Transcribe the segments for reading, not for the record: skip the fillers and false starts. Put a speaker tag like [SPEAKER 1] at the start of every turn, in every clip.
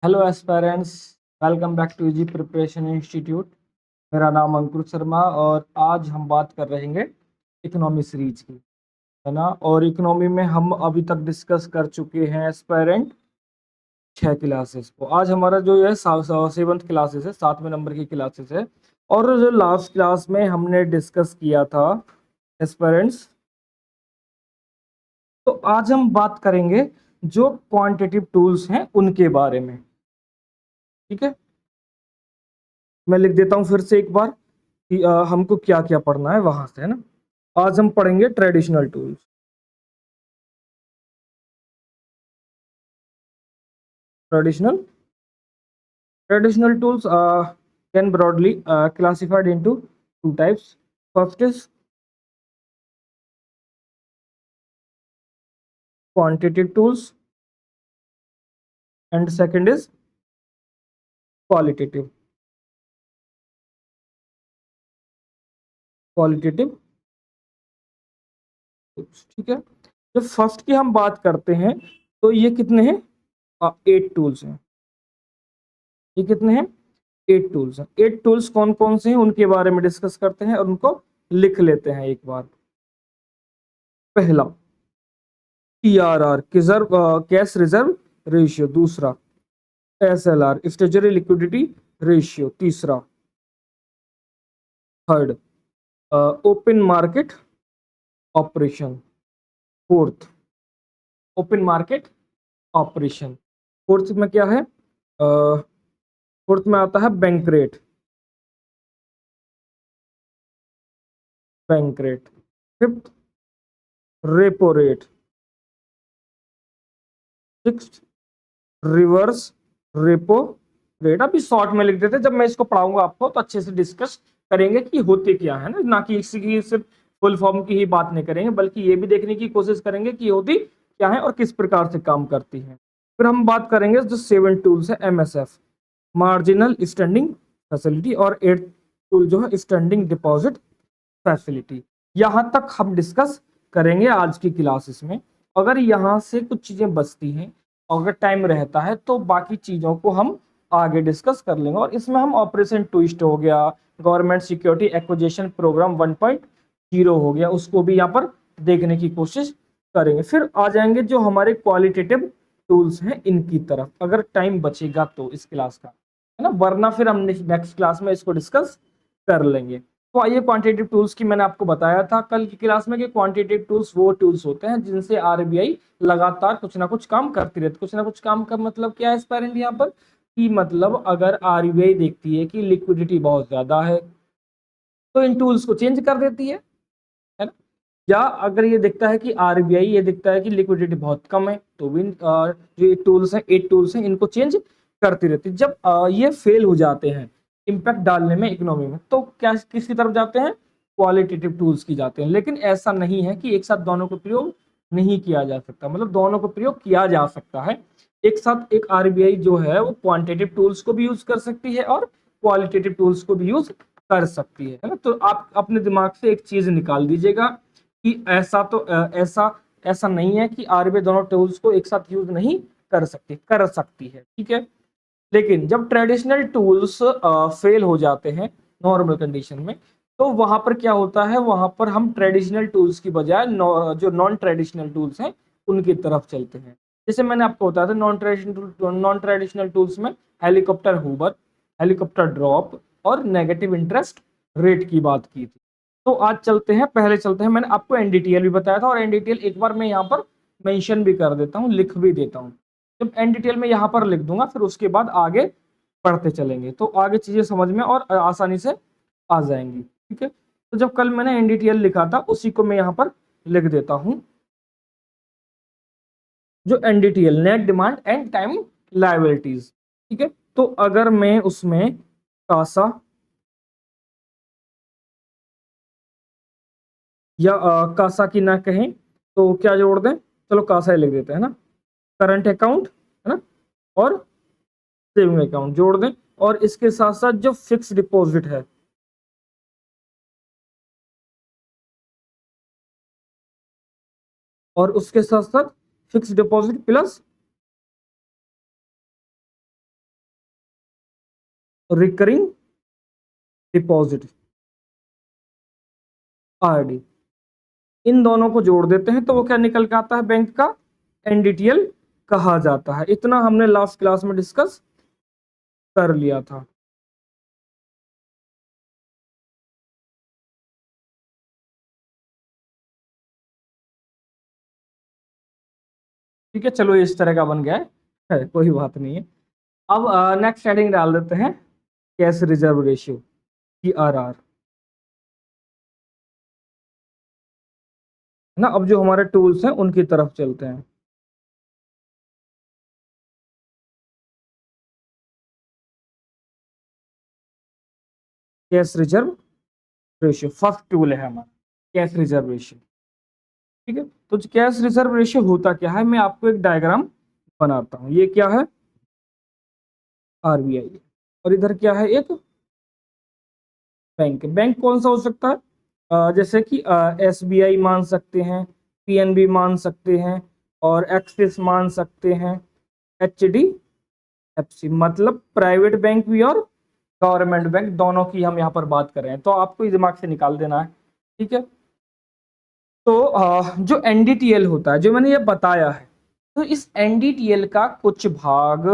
[SPEAKER 1] Hello aspirants, welcome back to G preparation institute. मेरा नाम अंकुर शर्मा और आज हम बात कर रहे हैं इकोनॉमी सीरीज की, है ना। और इकोनॉमी में हम अभी तक डिस्कस कर चुके हैं एस्पायरेंट 6 क्लासेस को। आज हमारा जो है 7th क्लासेस है, 7वें नंबर की क्लासेस है। और जो लास्ट क्लास में हमने डिस्कस किया था एस्पायरेंट्स, तो आज हम बात करेंगे जो क्वांटिटेटिव टूल्स हैं उनके बारे में। ठीक है, मैं लिख देता हूं फिर से एक बार कि हमको क्या क्या पढ़ना है वहां से, है ना। आज हम पढ़ेंगे traditional tools. Traditional traditional tools can broadly classified into two types. First is quantitative tools and second is qualitative qualitative tools। ठीक है, जब फर्स्ट की हम बात करते हैं तो ये कितने हैं? 8 टूल्स हैं। ये कितने हैं? 8 टूल्स हैं। 8 टूल्स कौन कौन से हैं उनके बारे में डिस्कस करते हैं और उनको लिख लेते हैं एक बार। पहला TRR, कैश रिजर्व रेशियो। दूसरा SLR, स्टेजरी लिक्विडिटी रेशियो। तीसरा, third, open market operation. Fourth, open market operation. Fourth में क्या है? फोर्थ में आता है bank rate. Bank rate. Fifth, repo rate. Sixth, reverse repo rate. अभी शॉर्ट में लिख देते, जब मैं इसको पढ़ाऊंगा आपको तो अच्छे से डिस्कस करेंगे कि होते क्या है ना कि इसी की सिर्फ फुल फॉर्म की ही बात नहीं करेंगे, बल्कि ये भी देखने की कोशिश करेंगे कि होती क्या है और किस प्रकार से काम करती है। फिर हम बात करेंगे जो 7 टूल्स है MSF, मार्जिनल स्टैंडिंग फैसिलिटी, और 8 टूल जो है स्टैंडिंग डिपॉजिट फैसिलिटी। यहां तक हम डिस्कस करेंगे आज की क्लासेस में। अगर यहाँ से कुछ चीजें बचती हैं, अगर टाइम रहता है तो बाकी चीजों को हम आगे डिस्कस कर लेंगे। और इसमें हम ऑपरेशन ट्विस्ट हो गया, गवर्नमेंट सिक्योरिटी एक्विजिशन प्रोग्राम 1.0 हो गया, उसको भी यहाँ पर देखने की कोशिश करेंगे। फिर आ जाएंगे जो हमारे क्वालिटेटिव टूल्स हैं इनकी तरफ, अगर टाइम बचेगा तो इस क्लास का, है ना। वरना फिर हम नेक्स्ट क्लास में इसको डिस्कस कर लेंगे। तो आइए, क्वांटिटेटिव टूल्स की मैंने आपको बताया था कल की क्लास में कि क्वांटिटेटिव टूल्स वो टूल्स होते हैं जिनसे आरबीआई लगातार कुछ ना कुछ काम करती रहती है। कुछ ना कुछ काम का मतलब क्या है एस्पायरेंट यहाँ पर? कि मतलब अगर आरबीआई देखती है कि लिक्विडिटी बहुत ज्यादा है तो इन टूल्स को चेंज कर देती है ना। या अगर ये दिखता है कि आरबीआई ये दिखता है कि लिक्विडिटी बहुत कम है तो भी जो टूल्स हैं 8 टूल्स हैं इनको चेंज करती रहती है। जब ये फेल हो जाते हैं इम्पैक्ट डालने में इकोनॉमी में, तो क्या किसकी तरफ जाते हैं? क्वालिटेटिव टूल्स की जाते हैं। लेकिन ऐसा नहीं है कि एक साथ दोनों को प्रयोग नहीं किया जा सकता, मतलब दोनों को प्रयोग किया जा सकता है एक साथ। एक आरबीआई जो है वो क्वांटिटेटिव टूल्स को भी यूज कर सकती है और क्वालिटेटिव टूल्स को भी यूज कर सकती है ना। तो आप अपने दिमाग से एक चीज निकाल दीजिएगा कि ऐसा ऐसा नहीं है कि आरबीआई दोनों टूल्स को एक साथ यूज नहीं कर सकती, कर सकती है। ठीक है, लेकिन जब ट्रेडिशनल टूल्स फेल हो जाते हैं नॉर्मल कंडीशन में, तो वहां पर क्या होता है? वहां पर हम ट्रेडिशनल टूल्स की बजाय जो नॉन ट्रेडिशनल टूल्स हैं उनकी तरफ चलते हैं। जैसे मैंने आपको बताया था, नॉन ट्रेडिशनल टूल्स में हेलीकॉप्टर हूवर, हेलीकॉप्टर ड्रॉप और नेगेटिव इंटरेस्ट रेट की बात की थी। तो आज चलते हैं, पहले चलते हैं, मैंने आपको एनडीटीएल भी बताया था और एनडीटीएल एक बार मैं यहाँ पर मेंशन भी कर देता हूँ, लिख भी देता हूँ। जब एनडीटीएल में यहाँ पर लिख दूंगा फिर उसके बाद आगे पढ़ते चलेंगे तो आगे चीजें समझ में और आसानी से आ जाएंगी। ठीक है, तो जब कल मैंने एनडीटीएल लिखा था उसी को मैं यहाँ पर लिख देता हूँ। जो NDTL, net demand and time liabilities. ठीक है, तो अगर मैं उसमें कासा या कासा की ना कहें तो क्या जोड़ दें? चलो कासा ही लिख देते हैं ना। करंट अकाउंट, है ना, और सेविंग अकाउंट जोड़ दें। और इसके साथ साथ जो फिक्स डिपॉजिट है, और उसके साथ साथ fix deposit plus recurring deposit, RD, इन दोनों को जोड़ देते हैं तो वो क्या निकल के आता है, बैंक का एनडीटीएल कहा जाता है। इतना हमने लास्ट क्लास में डिस्कस कर लिया था। ठीक है, चलो इस तरह का बन गया है, कोई बात नहीं है। अब नेक्स्ट हेडिंग डाल देते हैं कैश रिजर्व रेशियो, CRR, है ना। अब जो हमारे टूल्स हैं उनकी तरफ चलते हैं। Cash reserve ratio first tool है हमारा, कैश रिजर्व रेशियो। ठीक है, तो कैश रिजर्व रेशियो होता क्या है, मैं आपको एक डायग्राम बनाता हूं। ये क्या है, आरबीआई, और इधर क्या है, एक बैंक। बैंक कौन सा हो सकता है, जैसे कि एसबीआई मान सकते हैं, पीएनबी मान सकते हैं, और एक्सिस मान सकते हैं, एचडीएफसी, मतलब प्राइवेट बैंक भी और गवर्नमेंट बैंक दोनों की हम यहाँ पर बात कर रहे हैं, तो आपको इस दिमाग से निकाल देना है। ठीक है, तो जो एनडीटीएल होता है, जो मैंने ये बताया है, तो इस एनडीटीएल का कुछ भाग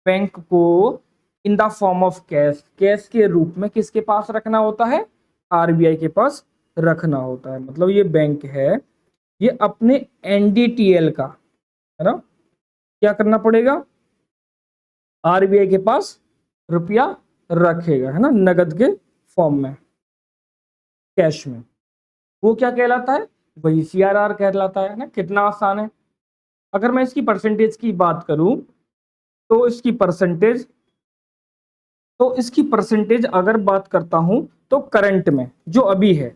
[SPEAKER 1] बैंक को इन the form of cash, cash के रूप में किसके पास रखना होता है, आरबीआई के पास रखना होता है। मतलब ये बैंक है, ये अपने एनडीटीएल का, है ना, क्या करना पड़ेगा, आरबीआई के पास रुपया रखेगा, है ना, नगद के फॉर्म में, कैश में। वो क्या कहलाता है, वही सीआरआर कहलाता है ना। कितना आसान है। अगर मैं इसकी परसेंटेज की बात करूं तो इसकी परसेंटेज अगर बात करता हूं तो करंट में जो अभी है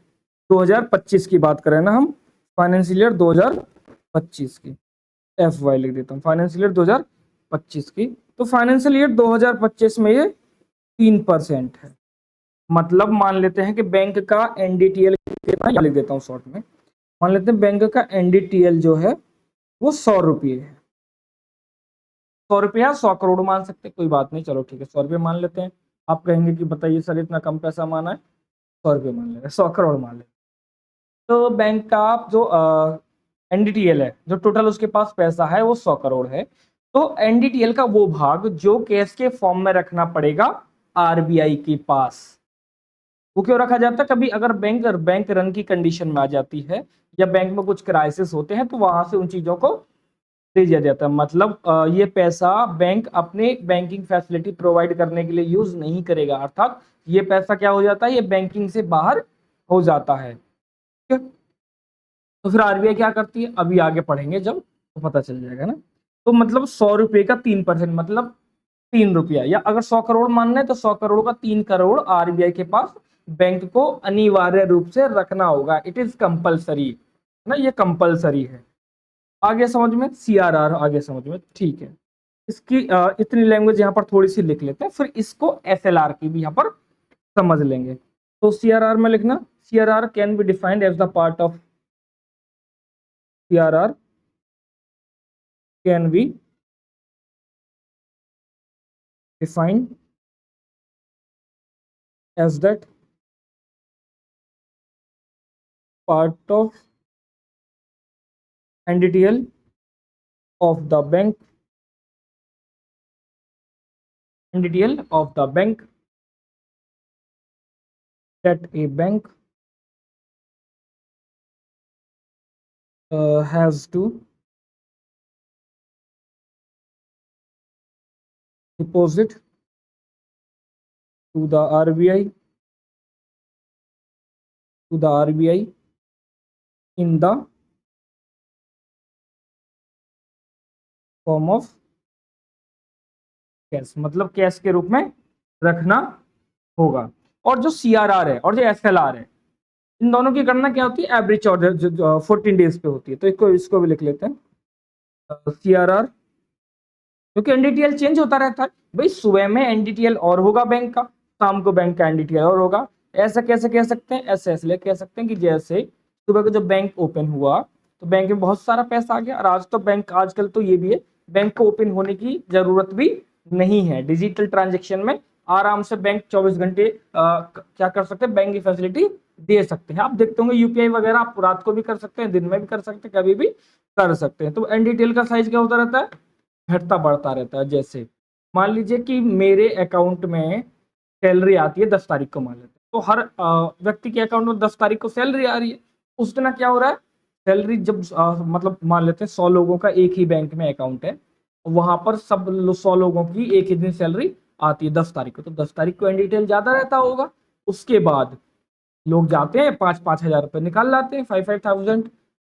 [SPEAKER 1] 2025 की बात करें ना हम, फाइनेंशियल ईयर 2025 की, FY लिख देता हूं, फाइनेंशियल ईयर 2025 की, तो फाइनेंशियल ईयर 2025 में ये 3% है। मतलब मान लेते हैं कि बैंक का एनडीटीएल कितना, लिख देता हूं शॉर्ट में, मान लेते हैं बैंक का एनडीटीएल जो है वो 100 रुपये है। 100 रुपया 100 करोड़ मान सकते हैं, कोई बात नहीं, चलो ठीक है 100 रुपये मान लेते हैं। आप कहेंगे कि बताइए सर इतना कम पैसा माना है, 100 रुपये मान लेते हैं, 100 करोड़ मान लेते हैं। तो बैंक का जो एनडीटीएल है, जो टोटल उसके पास पैसा है वो 100 करोड़ है। तो एनडीटीएल का वो भाग जो कैश के फॉर्म में रखना पड़ेगा आरबीआई के पास, वो क्यों रखा जाता है, कभी अगर बैंक रन की कंडीशन में आ जाती है या बैंक में कुछ क्राइसिस होते हैं तो वहां से उन चीजों को दे दिया जाता है। मतलब ये पैसा बैंक अपने बैंकिंग फैसिलिटी प्रोवाइड करने के लिए यूज नहीं करेगा, अर्थात ये पैसा क्या हो जाता है, ये बैंकिंग से बाहर हो जाता है। ठीक है, तो फिर आरबीआई क्या करती है, अभी आगे पढ़ेंगे जब तो पता चल जाएगा ना। तो मतलब 100 रुपये का 3%, मतलब 3 रुपया, या अगर 100 करोड़ मानना है तो 100 करोड़ का 3 करोड़ आरबीआई के पास बैंक को अनिवार्य रूप से रखना होगा। इट इज कंपलसरी ना, ये कंपलसरी है। आगे समझ में, सीआरआर आगे समझ में, ठीक है। इसकी इतनी लैंग्वेज यहाँ पर थोड़ी सी लिख लेते हैं, फिर इसको एसएलआर की भी यहाँ पर समझ लेंगे। तो सीआरआर में लिखना, CRR can be defined as the part of, CRR can be defined as that part of NDTL of the bank, NDTL of the bank, that a bank has to deposit to the RBI, in the form of cash, मतलब cash के रूप में रखना होगा। और जो CRR है और जो एसएलआर है, इन दोनों की गणना क्या होती है, एवरेज ऑर्डर जो 14 डेज पे होती है। तो इसको भी लिख लेते हैं सीआरआर, क्योंकि एनडीटीएल चेंज होता रहता है भाई, सुबह में एनडीटीएल और होगा बैंक का, शाम को बैंक का एनडीटीएल और होगा। ऐसा कैसे कह सकते हैं, ऐसे इसलिए कह सकते हैं कि जैसे सुबह को जब बैंक ओपन हुआ तो बैंक में बहुत सारा पैसा आ गया, और आज तो बैंक, आजकल तो ये भी है बैंक को ओपन होने की जरूरत भी नहीं है, डिजिटल ट्रांजेक्शन में आराम से बैंक 24 घंटे क्या कर सकते हैं, बैंक की फैसिलिटी दे सकते हैं। आप देखते होंगे यूपीआई वगैरह आप रात को भी कर सकते हैं, दिन में भी कर सकते हैं, कभी भी कर सकते हैं। तो एनडीटीएल का साइज क्या होता रहता है, घटता बढ़ता रहता है। जैसे मान लीजिए कि मेरे अकाउंट में सैलरी आती है 10 तारीख को, मान लेते हैं, तो हर व्यक्ति के अकाउंट में 10 तारीख को सैलरी आ रही है। उस दिन क्या हो रहा है, सैलरी जब मतलब मान लेते हैं 100 लोगों का एक ही बैंक में अकाउंट है, वहां पर सब 100 लोगों की एक ही दिन सैलरी आती है 10 तारीख को, तो 10 तारीख को एनडीटीएल ज्यादा रहता होगा। उसके बाद लोग जाते हैं 5,000 रुपए निकाल लाते हैं, 5,000।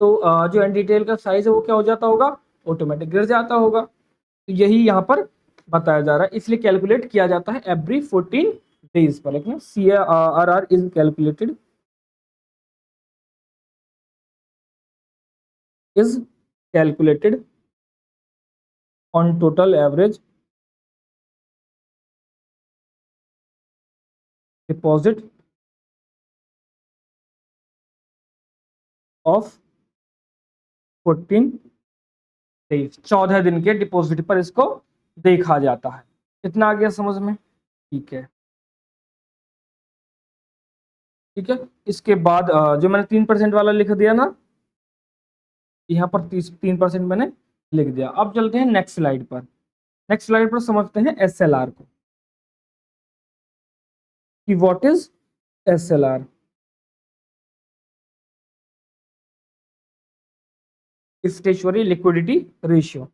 [SPEAKER 1] तो जो एनडीटीएल का साइज है वो क्या हो जाता होगा, ऑटोमेटिक गिर जाता होगा। तो यही यहाँ पर बताया जा रहा है, इसलिए कैलकुलेट किया जाता है एवरी 14 डेज पर। लेकिन CRR is calculated on total average deposit of 14 days, 14 दिन के डिपॉजिट पर इसको देखा जाता है। इतना आ गया समझ में, ठीक है। ठीक है, इसके बाद जो मैंने 3% वाला लिख दिया ना, यहाँ पर 3% मैंने लिख दिया। अब चलते हैं नेक्स्ट स्लाइड पर। नेक्स्ट स्लाइड पर समझते हैं SLR को, कि what is SLR। Stationery liquidity ratio.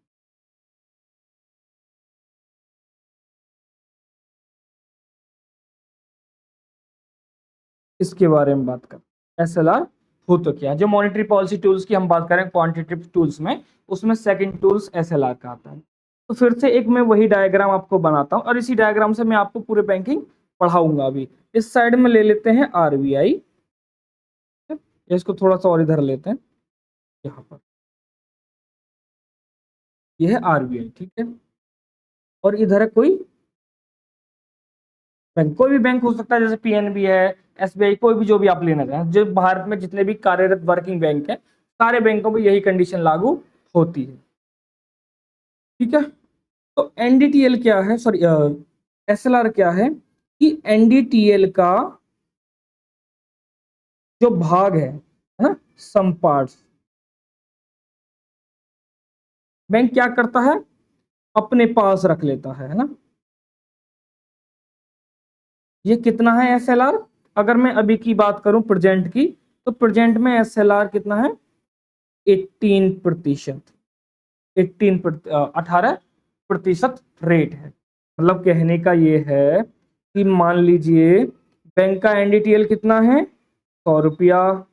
[SPEAKER 1] इसके बारे में बात कर, SLR हो तो क्या, जो मॉनेटरी पॉलिसी टूल्स की हम बात करें क्वांटिटेटिव टूल्स में, उसमें सेकंड टूल्स SLR का आता है। तो फिर से एक मैं वही डायग्राम आपको बनाता हूं, और इसी डायग्राम से मैं आपको पूरे बैंकिंग पढ़ाऊंगा। अभी इस साइड में ले लेते हैं RBI, इसको थोड़ा सा और इधर लेते हैं, यहाँ पर यह है RBI, ठीक है। और इधर है कोई बैंक, कोई भी बैंक हो सकता है, जैसे PNB है, SBI, कोई भी जो भी आप लेना चाहें। जो भारत में जितने भी कार्यरत वर्किंग बैंक है, सारे बैंकों में यही कंडीशन लागू होती है, ठीक है। तो एनडीटीएल क्या है, सॉरी SLR क्या है, कि एनडीटीएल का जो भाग है ना, सम पार्ट्स, बैंक क्या करता है, अपने पास रख लेता है ना। ये कितना है SLR, अगर मैं अभी की बात करूं प्रेजेंट की, तो प्रेजेंट में SLR कितना है, 18%, 18% रेट है। मतलब कहने का ये है कि मान लीजिए बैंक का एनडीटीएल कितना है, 100 रुपया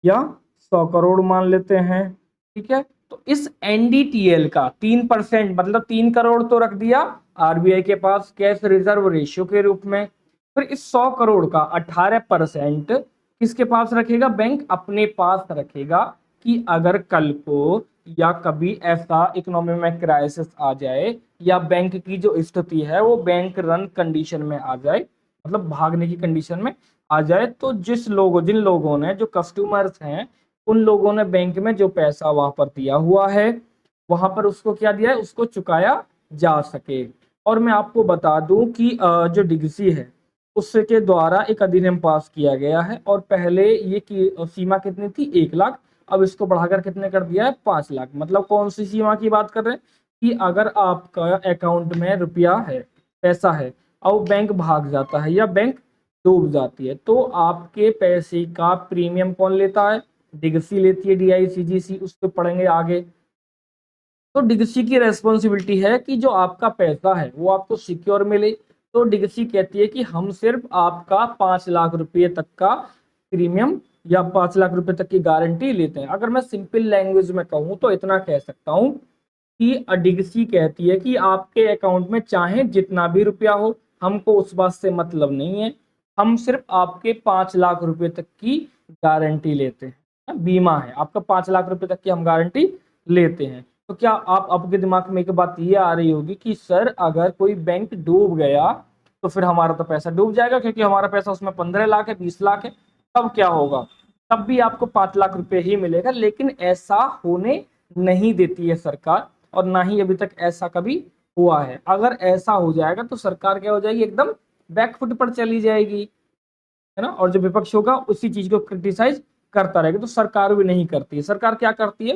[SPEAKER 1] या 100 करोड़ मान लेते हैं, ठीक है। तो इस एनडीटीएल का 3%, मतलब 3 करोड़ तो रख दिया आरबीआई के पास कैश रिजर्व रेशियो के रूप में। फिर इस 100 करोड़ का 18% किसके पास रखेगा, बैंक अपने पास रखेगा, कि अगर कल को या कभी ऐसा इकोनॉमी में क्राइसिस आ जाए, या बैंक की जो स्थिति है वो बैंक रन कंडीशन में आ जाए, मतलब भागने की कंडीशन में आ जाए, तो जिन लोगों ने, जो कस्टमर्स हैं, उन लोगों ने बैंक में जो पैसा वहां पर दिया हुआ है, वहां पर उसको क्या दिया है, उसको चुकाया जा सके। और मैं आपको बता दूं कि जो डिगसी है उसके द्वारा एक अधिनियम पास किया गया है, और पहले ये की सीमा कितनी थी, 1 लाख, अब इसको बढ़ाकर कितने कर दिया है, 5 लाख। मतलब कौन सी सीमा की बात कर रहे हैं, कि अगर आपका अकाउंट में रुपया है, पैसा है, और बैंक भाग जाता है या बैंक डूब जाती है, तो आपके पैसे का प्रीमियम कौन लेता है, डिगसी लेती है, DICGC, उस पर पढ़ेंगे आगे। तो डिगसी की रेस्पॉन्सिबिलिटी है कि जो आपका पैसा है वो आपको सिक्योर मिले। तो डिगसी कहती है कि हम सिर्फ आपका 5 लाख रुपए तक का प्रीमियम या 5 लाख रुपए तक की गारंटी लेते हैं। अगर मैं सिंपल लैंग्वेज में कहूँ तो इतना कह सकता हूँ कि डिगसी कहती है कि आपके अकाउंट में चाहे जितना भी रुपया हो, हमको उस बात से मतलब नहीं है, हम सिर्फ आपके 5 लाख रुपए तक की गारंटी लेते हैं। बीमा है आपका, 5 लाख रुपए तक की हम गारंटी लेते हैं। तो क्या आपके दिमाग में एक बात ये आ रही होगी कि सर अगर कोई बैंक डूब गया तो फिर हमारा तो पैसा डूब जाएगा, क्योंकि हमारा पैसा उसमें 15 लाख है, 20 लाख है, तब क्या होगा, तब भी आपको 5 लाख रुपए ही मिलेगा। लेकिन ऐसा होने नहीं देती है सरकार, और ना ही अभी तक ऐसा कभी हुआ है। अगर ऐसा हो जाएगा तो सरकार क्या हो जाएगी, एकदम बैकफुट पर चली जाएगी, है ना। और जो विपक्ष होगा उसी चीज को क्रिटिसाइज करता रहेगा। तो सरकार भी नहीं करती है। सरकार क्या करती है,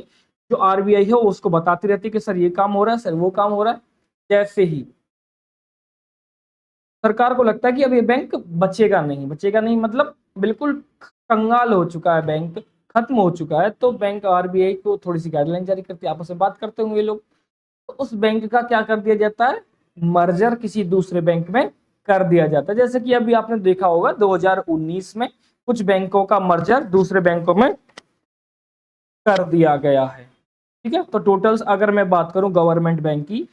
[SPEAKER 1] जो आरबीआई है वो उसको बताती रहती है कि सर ये काम हो रहा है, सर वो काम हो रहा है। जैसे ही सरकार को लगता है कि अब ये बैंक बचेगा नहीं, बचेगा नहीं मतलब बिल्कुल कंगाल हो चुका है बैंक, खत्म हो चुका है, तो बैंक आरबीआई को थोड़ी सी गाइडलाइन जारी करती है, आपस में बात करते होंगे लोग। तो उस बैंक का क्या कर दिया जाता है, मर्जर किसी दूसरे बैंक में कर दिया जाता है। जैसे कि अभी आपने देखा होगा 2019 में कुछ बैंकों का मर्जर दूसरे बैंकों में कर दिया गया है। ठीक है, तो टोटल्स अगर मैं बात करूं गवर्नमेंट बैंक की,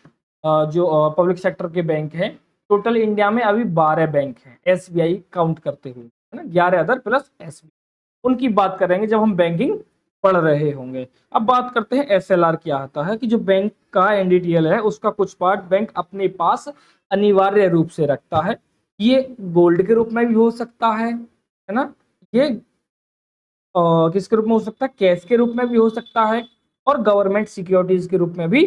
[SPEAKER 1] जो पब्लिक सेक्टर के बैंक हैं, टोटल इंडिया में अभी 12 बैंक हैं एसबीआई काउंट करते हुए, है ना, 11 अदर प्लस एसबीआई। उनकी बात करेंगे जब हम बैंकिंग पढ़ रहे होंगे। अब बात करते हैं एसएलआर क्या आता है, कि जो बैंक का एनडीटीएल है उसका कुछ पार्ट बैंक अपने पास अनिवार्य रूप से रखता है। ये गोल्ड के रूप में भी हो सकता है ना, ये किसके रूप में हो सकता है, कैश के रूप में भी हो सकता है, और गवर्नमेंट सिक्योरिटीज के रूप में भी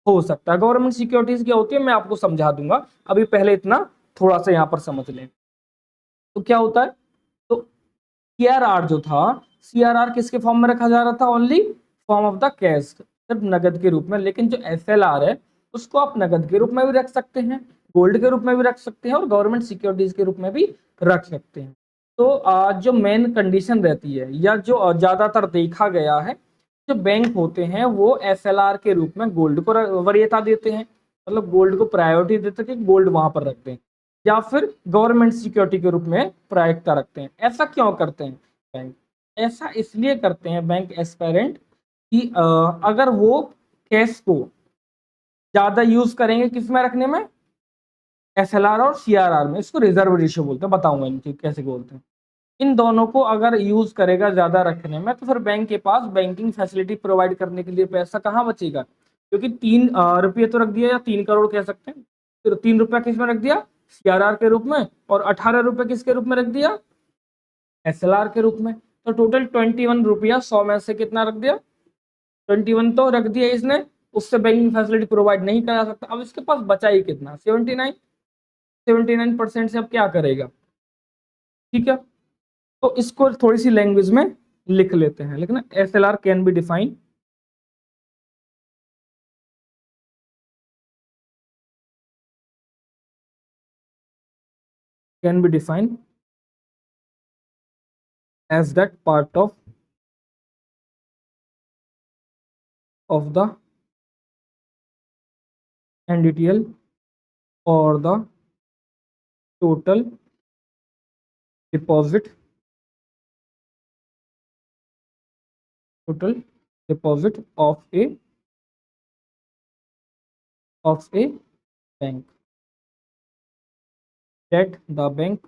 [SPEAKER 1] हो सकता है। गवर्नमेंट सिक्योरिटीज क्या होती है मैं आपको समझा दूंगा, अभी पहले इतना थोड़ा सा यहाँ पर समझ लें। तो क्या होता है, तो सीआरआर जो था, सीआरआर किसके फॉर्म में रखा जा रहा था, only form of the cash, सिर्फ नगद के रूप में। लेकिन जो एसएलआर है उसको आप नगद के रूप में भी रख सकते हैं, गोल्ड के रूप में भी रख सकते हैं, और गवर्नमेंट सिक्योरिटीज के रूप में भी रख सकते हैं। तो जो मेन कंडीशन रहती है, या जो ज्यादातर देखा गया है, जो बैंक होते हैं वो एसएलआर के रूप में गोल्ड को वरीयता देते हैं, मतलब गोल्ड को प्रायोरिटी देते हैं कि गोल्ड वहां पर रखते हैं, या फिर गवर्नमेंट सिक्योरिटी के रूप में प्रायिकता रखते हैं। ऐसा क्यों करते हैं बैंक, ऐसा इसलिए करते हैं बैंक एस्पेरेंट कि अगर वो कैश को ज्यादा यूज करेंगे किस में रखने में, एसएलआर और सीआरआर में, इसको रिजर्व रेशियो बोलते हैं, बताऊंगा इनकी कैसे बोलते हैं। इन दोनों को अगर यूज करेगा ज्यादा रखने में, तो फिर बैंक के पास बैंकिंग फैसिलिटी प्रोवाइड करने के लिए पैसा कहाँ बचेगा, क्योंकि 3 रुपये तो रख दिया, या 3 करोड़ कह सकते हैं, फिर 3 रुपया किस में रख दिया, सीआरआर के रूप में, और 18 रुपये किसके रूप में रख दिया, एसएलआर के रूप में। तो टोटल 21 रुपया 100 में से कितना रख दिया, 21 तो रख दिया इसने, उससे बैंकिंग फैसिलिटी प्रोवाइड नहीं करा सकता। अब इसके पास बचा ही कितना, 79% से अब क्या करेगा। ठीक है, तो इसको थोड़ी सी लैंग्वेज में लिख लेते हैं, लेकिन SLR can be define as that part of the NDTL or the total deposit of a bank that the bank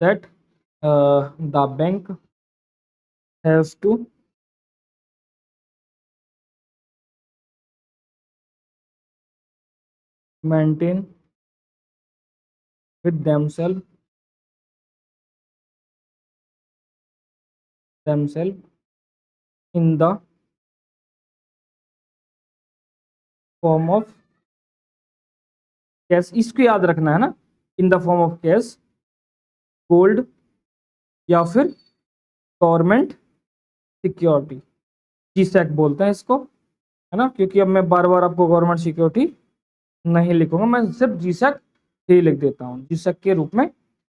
[SPEAKER 1] that the bank has to maintain with themselves in the form of cash. इसको याद रखना है ना, इन the form of cash, gold, या फिर government security, जीसैक बोलते हैं इसको, है ना। क्योंकि अब मैं बार बार आपको गवर्नमेंट सिक्योरिटी नहीं लिखूंगा, मैं सिर्फ जीसैक ही लिख देता हूँ, जीसैक के रूप में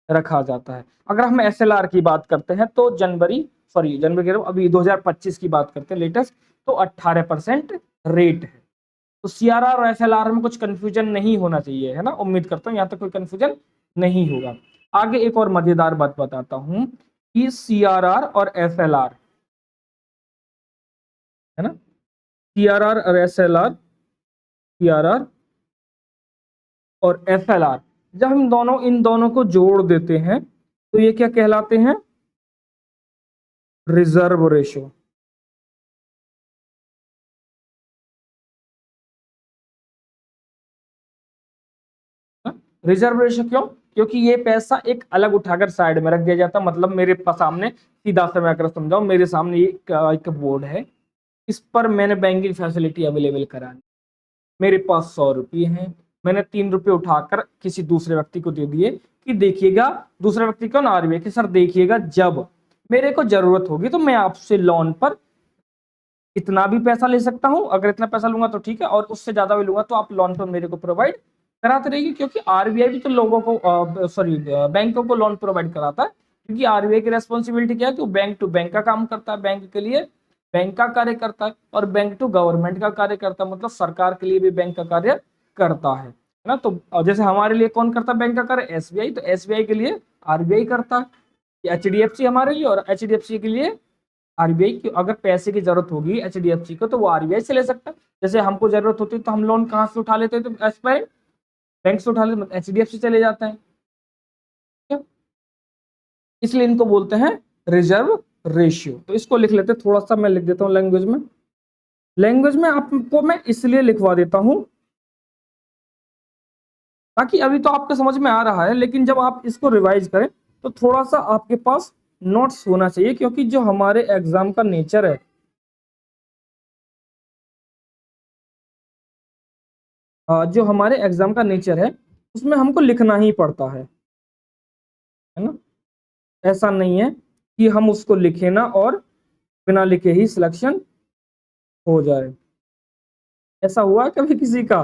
[SPEAKER 1] रखा जाता है। अगर हम एसएलआर की बात करते हैं तो जनवरी के अभी 2025 की बात करते हैं लेटेस्ट, तो 18% रेट है। तो सीआरआर और एसएलआर में कुछ कंफ्यूजन नहीं होना चाहिए, है ना, उम्मीद करता हूं यहां तक कोई कंफ्यूजन नहीं होगा। आगे एक और मजेदार बात बताता हूं कि सीआरआर और एसएलआर, है ना, सीआरआर और एसएलआर, जब हम इन दोनों को जोड़ देते हैं तो ये क्या कहलाते हैं, रिजर्व रेशो। रिजर्व रेशियो क्यों? क्योंकि ये पैसा एक अलग उठाकर साइड में रख दिया जाता, मतलब मेरे सामने सीधा से मैं अगर समझाऊं, मेरे सामने एक बोर्ड है, इस पर मैंने बैंकिंग फैसिलिटी अवेलेबल करानी, मेरे पास 100 रुपये हैं, मैंने 3 रुपये उठाकर किसी दूसरे व्यक्ति को दे दिए कि देखिएगा, दूसरे व्यक्ति कौन? आरबीआई के, सर देखिएगा जब मेरे को जरूरत होगी तो मैं आपसे लोन पर इतना भी पैसा ले सकता हूं, अगर इतना पैसा लूंगा तो ठीक है, और उससे ज्यादा भी लूंगा तो आप लोन पर मेरे को प्रोवाइड कराते रहिए, क्योंकि आरबीआई भी तो लोगों को सॉरी बैंकों को लोन प्रोवाइड कराता है, क्योंकि आरबीआई की रेस्पॉन्सिबिलिटी क्या है कि वो बैंक टू बैंक का काम करता है, बैंक के लिए बैंक का कार्य करता है, और बैंक टू गवर्नमेंट का कार्य करता है, मतलब सरकार के लिए भी बैंक का कार्य करता है ना। तो जैसे हमारे लिए कौन करता है बैंक का कार्य? एसबीआई, तो एसबीआई के लिए आरबीआई करता है, एचडीएफसी हमारे लिए, और एचडीएफसी के लिए आरबीआई की। अगर पैसे की जरूरत होगी एचडीएफसी को तो वो आरबीआई से ले सकता है, जैसे हमको जरूरत होती है तो हम लोन कहाँ से उठा लेते हैं? तो एसबीआई बैंक से उठा लेते, एचडीएफसी चले जाते हैं, इसलिए इनको बोलते हैं रिजर्व रेशियो। तो इसको लिख लेते हैं, थोड़ा सा मैं लिख देता हूँ लैंग्वेज में। लैंग्वेज में आपको मैं इसलिए लिखवा देता हूं ताकि अभी तो आपको समझ में आ रहा है, लेकिन जब आप इसको रिवाइज करें तो थोड़ा सा आपके पास नोट्स होना चाहिए, क्योंकि जो हमारे एग्जाम का नेचर है, जो हमारे एग्जाम का नेचर है उसमें हमको लिखना ही पड़ता है ना। ऐसा नहीं है कि हम उसको लिखे ना और बिना लिखे ही सिलेक्शन हो जाए। ऐसा हुआ है कभी किसी का?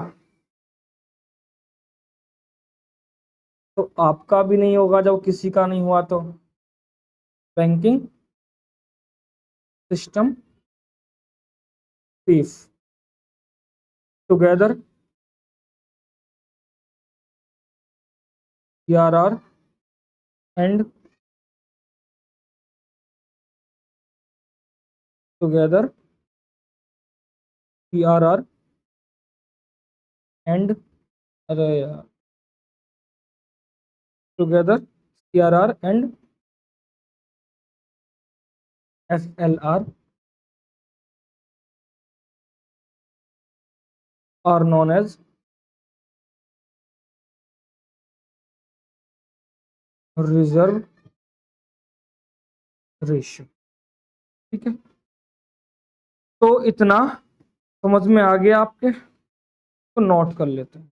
[SPEAKER 1] तो आपका भी नहीं होगा जब किसी का नहीं हुआ तो। Banking system piece together PRR and together PRR and अरे यार together PRR and SLR are known as reserve ratio. ठीक है, तो इतना समझ में आ गया आपके, तो नोट कर लेते हैं,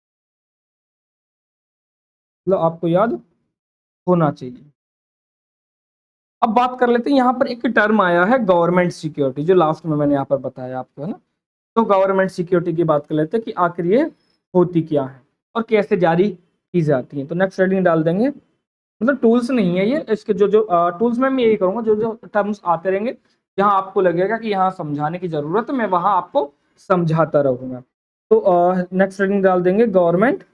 [SPEAKER 1] मतलब आपको याद होना चाहिए। अब बात कर लेते हैं, यहाँ पर एक टर्म आया है गवर्नमेंट सिक्योरिटी, जो लास्ट में मैंने यहाँ पर बताया आपको, है ना। तो गवर्नमेंट सिक्योरिटी की बात कर लेते हैं कि आखिर ये होती क्या है और कैसे जारी की जाती है। तो नेक्स्ट हेडिंग डाल देंगे, मतलब टूल्स नहीं है ये, इसके जो जो टूल्स में मैं यही करूंगा, जो जो टर्म्स आते रहेंगे जहां आपको लगेगा कि यहाँ समझाने की जरूरत है, मैं वहां आपको समझाता रहूंगा। तो नेक्स्ट हेडिंग डाल देंगे गवर्नमेंट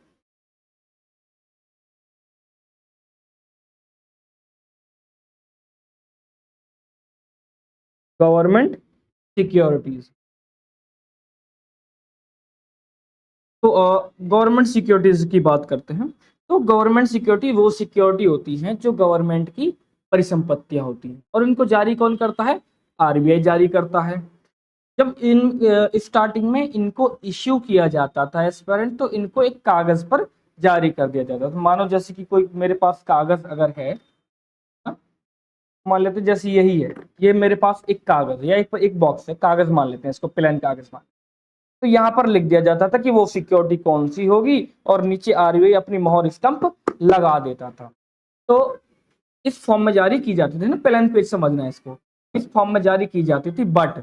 [SPEAKER 1] गवर्नमेंट सिक्योरिटीज। तो गवर्नमेंट सिक्योरिटीज की बात करते हैं। तो गवर्नमेंट सिक्योरिटी वो सिक्योरिटी होती है जो गवर्नमेंट की परिसंपत्तियां होती हैं, और इनको जारी कौन करता है? आरबीआई जारी करता है। जब इन स्टार्टिंग में इनको इश्यू किया जाता था एस्पेरेंट, तो इनको एक कागज पर जारी कर दिया जाता था। मानो जैसे कि कोई मेरे पास कागज अगर है, हाँ, मान लेते हैं जैसे यही है, ये मेरे पास एक कागज या एक बॉक्स है, कागज मान लेते हैं इसको, प्लेन कागज मान, तो यहाँ पर लिख दिया जाता था कि वो सिक्योरिटी कौन सी होगी, और नीचे आरबीआई अपनी मोहर स्टंप लगा देता था। तो इस फॉर्म में जारी की जाती थी ना, प्लेन पेज समझना है इसको, इस फॉर्म में जारी की जाती थी। बट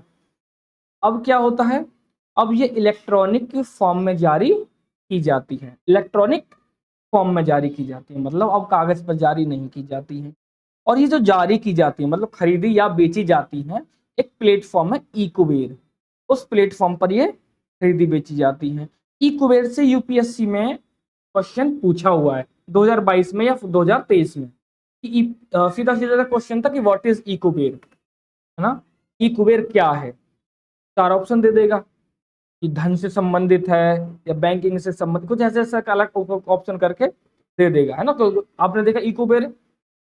[SPEAKER 1] अब क्या होता है, अब ये इलेक्ट्रॉनिक फॉर्म में जारी की जाती है, इलेक्ट्रॉनिक फॉर्म में जारी की जाती है, मतलब अब कागज पर जारी नहीं की जाती है। और ये जो जारी की जाती है, मतलब खरीदी या बेची जाती है, एक प्लेटफॉर्म है ई कुबेर, उस प्लेटफॉर्म पर ये खरीदी बेची जाती है। ई कुबेर से यूपीएससी में क्वेश्चन पूछा हुआ है 2022 में या 2023 में, सीधा सीधा क्वेश्चन था कि व्हाट इज ई कुबेर, है ना। ई कुबेर क्या है, चार ऑप्शन दे देगा कि धन से संबंधित है या बैंकिंग से संबंधित, कुछ ऐसे ऐसा अलग ऑप्शन करके दे देगा, है ना। तो आपने देखा ई कुबेर,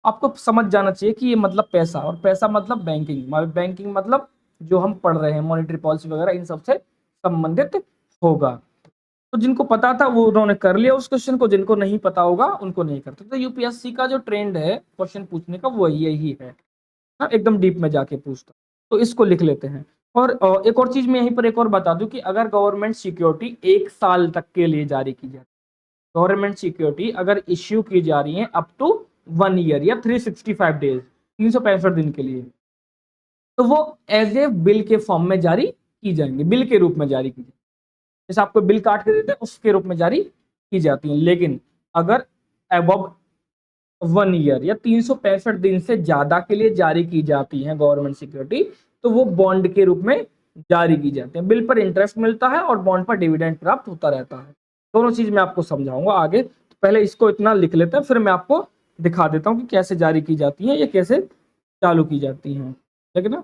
[SPEAKER 1] आपको समझ जाना चाहिए कि ये मतलब पैसा, और पैसा मतलब बैंकिंग, बैंकिंग मतलब जो हम पढ़ रहे हैं मॉनेटरी पॉलिसी वगैरह इन सब से संबंधित होगा। तो जिनको पता था वो उन्होंने कर लिया उस क्वेश्चन को, जिनको नहीं पता होगा उनको नहीं करते। तो यूपीएससी का जो ट्रेंड है क्वेश्चन पूछने का वो यही है, हाँ, एकदम डीप में जाके पूछता। तो इसको लिख लेते हैं। और एक और चीज मैं यहीं पर एक और बता दूं कि अगर गवर्नमेंट सिक्योरिटी 1 साल तक के लिए जारी की जाए, गवर्नमेंट सिक्योरिटी अगर इश्यू की जा रही है अप टू 1 ईयर या 365 डेज, 365 दिन के लिए, तो वो एज ए बिल के फॉर्म में जारी की जाएंगे, बिल के रूप में जारी की जाएंगे। जैसे आपको बिल काट के देते हैं उसके रूप में जारी की जाती है। लेकिन अगर अबव 1 ईयर या 365 दिन से ज्यादा के लिए जारी की जाती है गवर्नमेंट सिक्योरिटी, तो वो बॉन्ड के रूप में जारी की जाती है। बिल पर इंटरेस्ट मिलता है और बॉन्ड पर डिविडेंड प्राप्त होता रहता है। दोनों चीज मैं आपको समझाऊंगा आगे। तो पहले इसको इतना लिख लेते हैं, फिर मैं आपको दिखा देता हूँ कि कैसे जारी की जाती है या कैसे चालू की जाती है, ठीक है ना।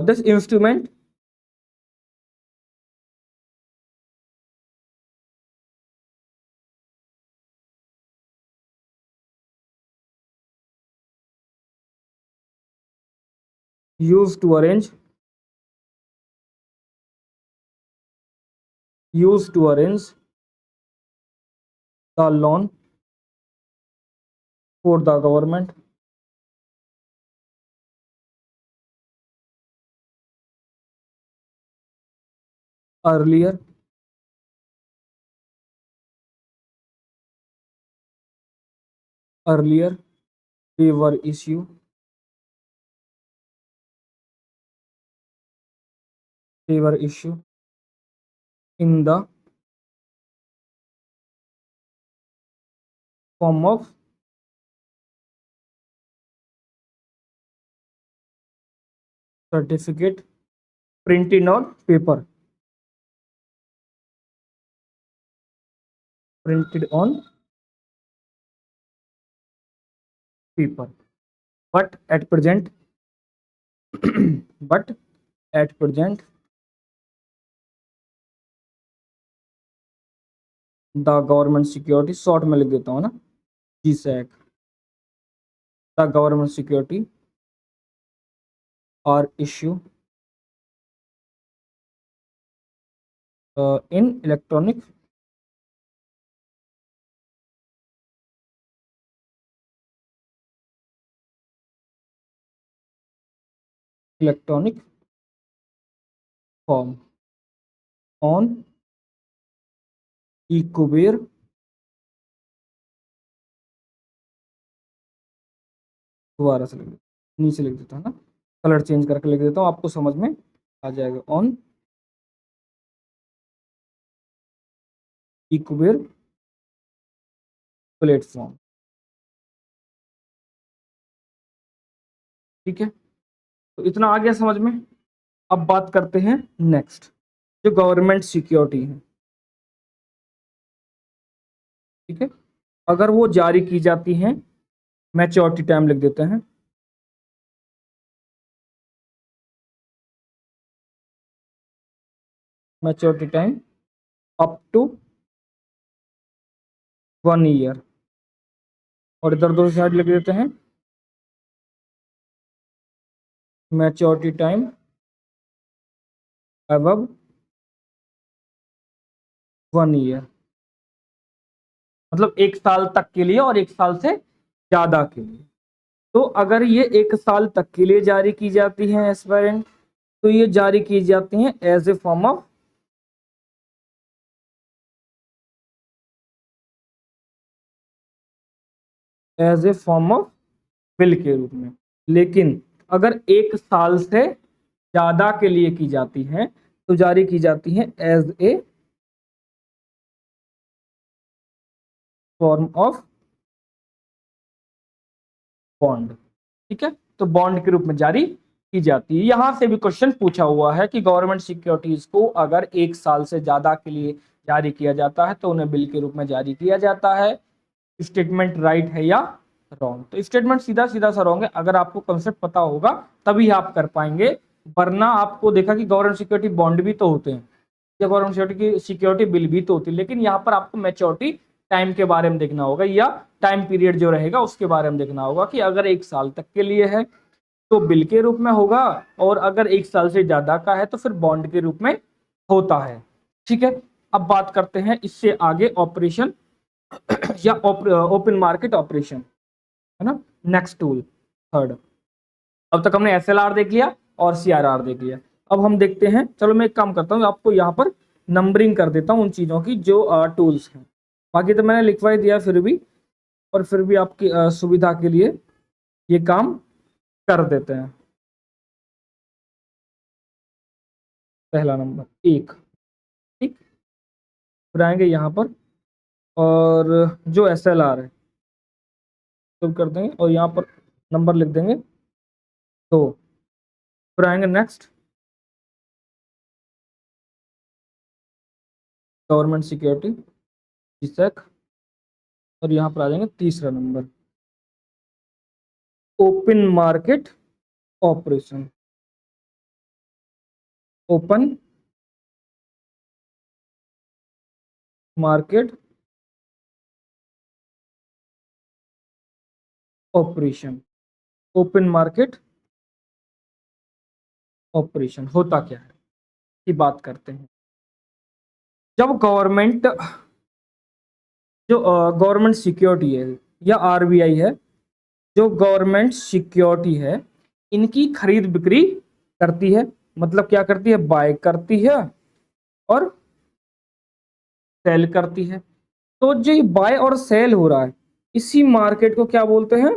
[SPEAKER 1] This instrument used to arrange the loan for the government earlier they were issue in the form of certificate printed on paper, printed on paper, but at present but at present the government security, short में लिख देता हूँ ना, GSEC, the government security are issue in electronic form on eCubear दोबारा से लिख देता, नीचे लिख देता है ना, कलर चेंज करके लिख देता हूँ, आपको समझ में आ जाएगा। ऑन eCubear प्लेटफॉर्म, ठीक है। तो इतना आ गया समझ में। अब बात करते हैं नेक्स्ट, जो गवर्नमेंट सिक्योरिटी है, ठीक है। अगर वो जारी की जाती हैं, मैच्योरिटी टाइम लिख देते हैं, maturity time up to 1 year, और इधर दो साइड लिख देते हैं मैच्योरिटी टाइम अबव 1 ईयर, मतलब 1 साल तक के लिए और 1 साल से ज्यादा के लिए। तो अगर ये 1 साल तक के लिए जारी की जाती है एस्पायरेंट, तो ये जारी की जाती हैं as a form of bill के रूप में। लेकिन अगर 1 साल से ज्यादा के लिए की जाती है तो जारी की जाती है as a form of bond, ठीक है। तो बॉन्ड के रूप में जारी की जाती है। यहां से भी क्वेश्चन पूछा हुआ है कि गवर्नमेंट सिक्योरिटीज को अगर 1 साल से ज्यादा के लिए जारी किया जाता है तो उन्हें बिल के रूप में जारी किया जाता है। स्टेटमेंट राइट है या रॉन्ग? तो स्टेटमेंट सीधा सीधा सा रॉन्ग है। अगर आपको कंसेप्ट पता होगा तभी आप कर पाएंगे, वरना आपको देखा कि गवर्नमेंट सिक्योरिटी बॉन्ड भी तो होते हैं या गवर्नमेंट सिक्योरिटी की सिक्योरिटी बिल भी तो होती है, लेकिन यहाँ पर आपको मैच्योरिटी टाइम के बारे में देखना होगा या टाइम पीरियड जो रहेगा उसके बारे में देखना होगा कि अगर 1 साल तक के लिए है तो बिल के रूप में होगा, और अगर 1 साल से ज्यादा का है तो फिर बॉन्ड के रूप में होता है। ठीक है, अब बात करते हैं इससे आगे ऑपरेशन या ओपन मार्केट ऑपरेशन, है ना, नेक्स्ट टूल थर्ड। अब तक हमने एसएलआर देख लिया और सीआरआर देख लिया। अब हम देखते हैं, चलो मैं एक काम करता हूँ, आपको यहाँ पर नंबरिंग कर देता हूँ उन चीज़ों की जो टूल्स हैं। बाकी तो मैंने लिखवा ही दिया फिर भी, और फिर भी आपकी सुविधा के लिए ये काम कर देते हैं। पहला नंबर 1, ठीक, फिर आएंगे यहाँ पर और जो एसएलआर है तो कर देंगे और यहाँ पर नंबर लिख देंगे 2। फिर आएंगे नेक्स्ट गवर्नमेंट सिक्योरिटी जीसैक, और यहाँ पर आ जाएंगे तीसरा number open market operation, open market operation. Open market operation होता क्या है की बात करते हैं। जब गवर्नमेंट, जो गवर्नमेंट सिक्योरिटी है या आरबीआई है, जो गवर्नमेंट सिक्योरिटी है, इनकी खरीद बिक्री करती है, मतलब क्या करती है, बाय करती है और सेल करती है। तो जो ये बाय और सेल हो रहा है, इसी मार्केट को क्या बोलते हैं,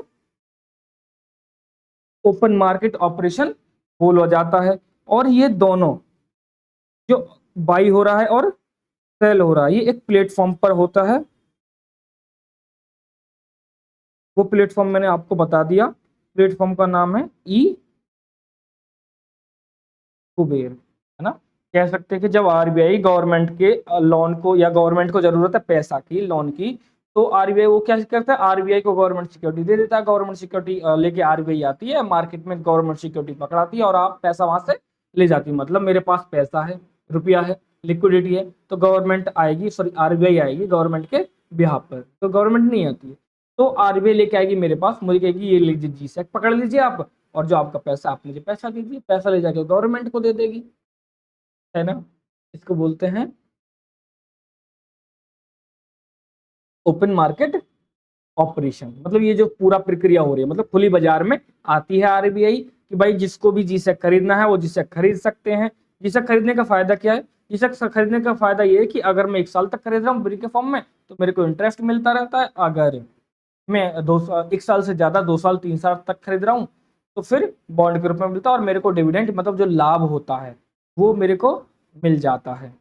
[SPEAKER 1] ओपन मार्केट ऑपरेशन बोला जाता है। और ये दोनों, जो बाई हो रहा है और सेल हो रहा है, ये एक प्लेटफॉर्म पर होता है। वो प्लेटफॉर्म मैंने आपको बता दिया, प्लेटफॉर्म का नाम है ई कुबेर, है ना। कह सकते हैं कि जब आरबीआई गवर्नमेंट के लोन को, या गवर्नमेंट को जरूरत है पैसा की, लोन की, तो आरबीआई वो क्या करता है, आरबीआई को गवर्नमेंट सिक्योरिटी दे देता है। गवर्नमेंट सिक्योरिटी लेके आरबीआई आती है मार्केट में, गवर्नमेंट सिक्योरिटी पकड़ाती है और आप पैसा वहां से ले जाती है। मतलब मेरे पास पैसा है, रुपया है, लिक्विडिटी है, तो गवर्नमेंट आएगी, सॉरी आरबीआई आएगी गवर्नमेंट के बिहाफ पर, तो गवर्नमेंट नहीं आती है। तो आरबीआई लेके आएगी मेरे पास, मुझे कहेगी ये लीजिए जी सैक पकड़ लीजिए आप, और जो आपका पैसा, आप मुझे पैसा दीजिए, पैसा ले जाके गवर्नमेंट को दे देगी, है ना। इसको बोलते हैं ओपन मार्केट ऑपरेशन। मतलब ये जो पूरा प्रक्रिया हो रही है, मतलब खुली बाजार में आती है आरबीआई कि भाई जिसको भी जीसैक खरीदना है वो जीसैक खरीद सकते हैं। जीसैक खरीदने का फायदा क्या है, जीसैक खरीदने का फायदा ये है कि अगर मैं 1 साल तक खरीद रहा हूँ फ्री के फॉर्म में, तो मेरे को इंटरेस्ट मिलता रहता है। अगर मैं 1 साल से ज्यादा, 2 साल 3 साल तक खरीद रहा हूँ, तो फिर बॉन्ड के रूप में मिलता है और मेरे को डिविडेंड, मतलब जो लाभ होता है वो मेरे को मिल जाता है।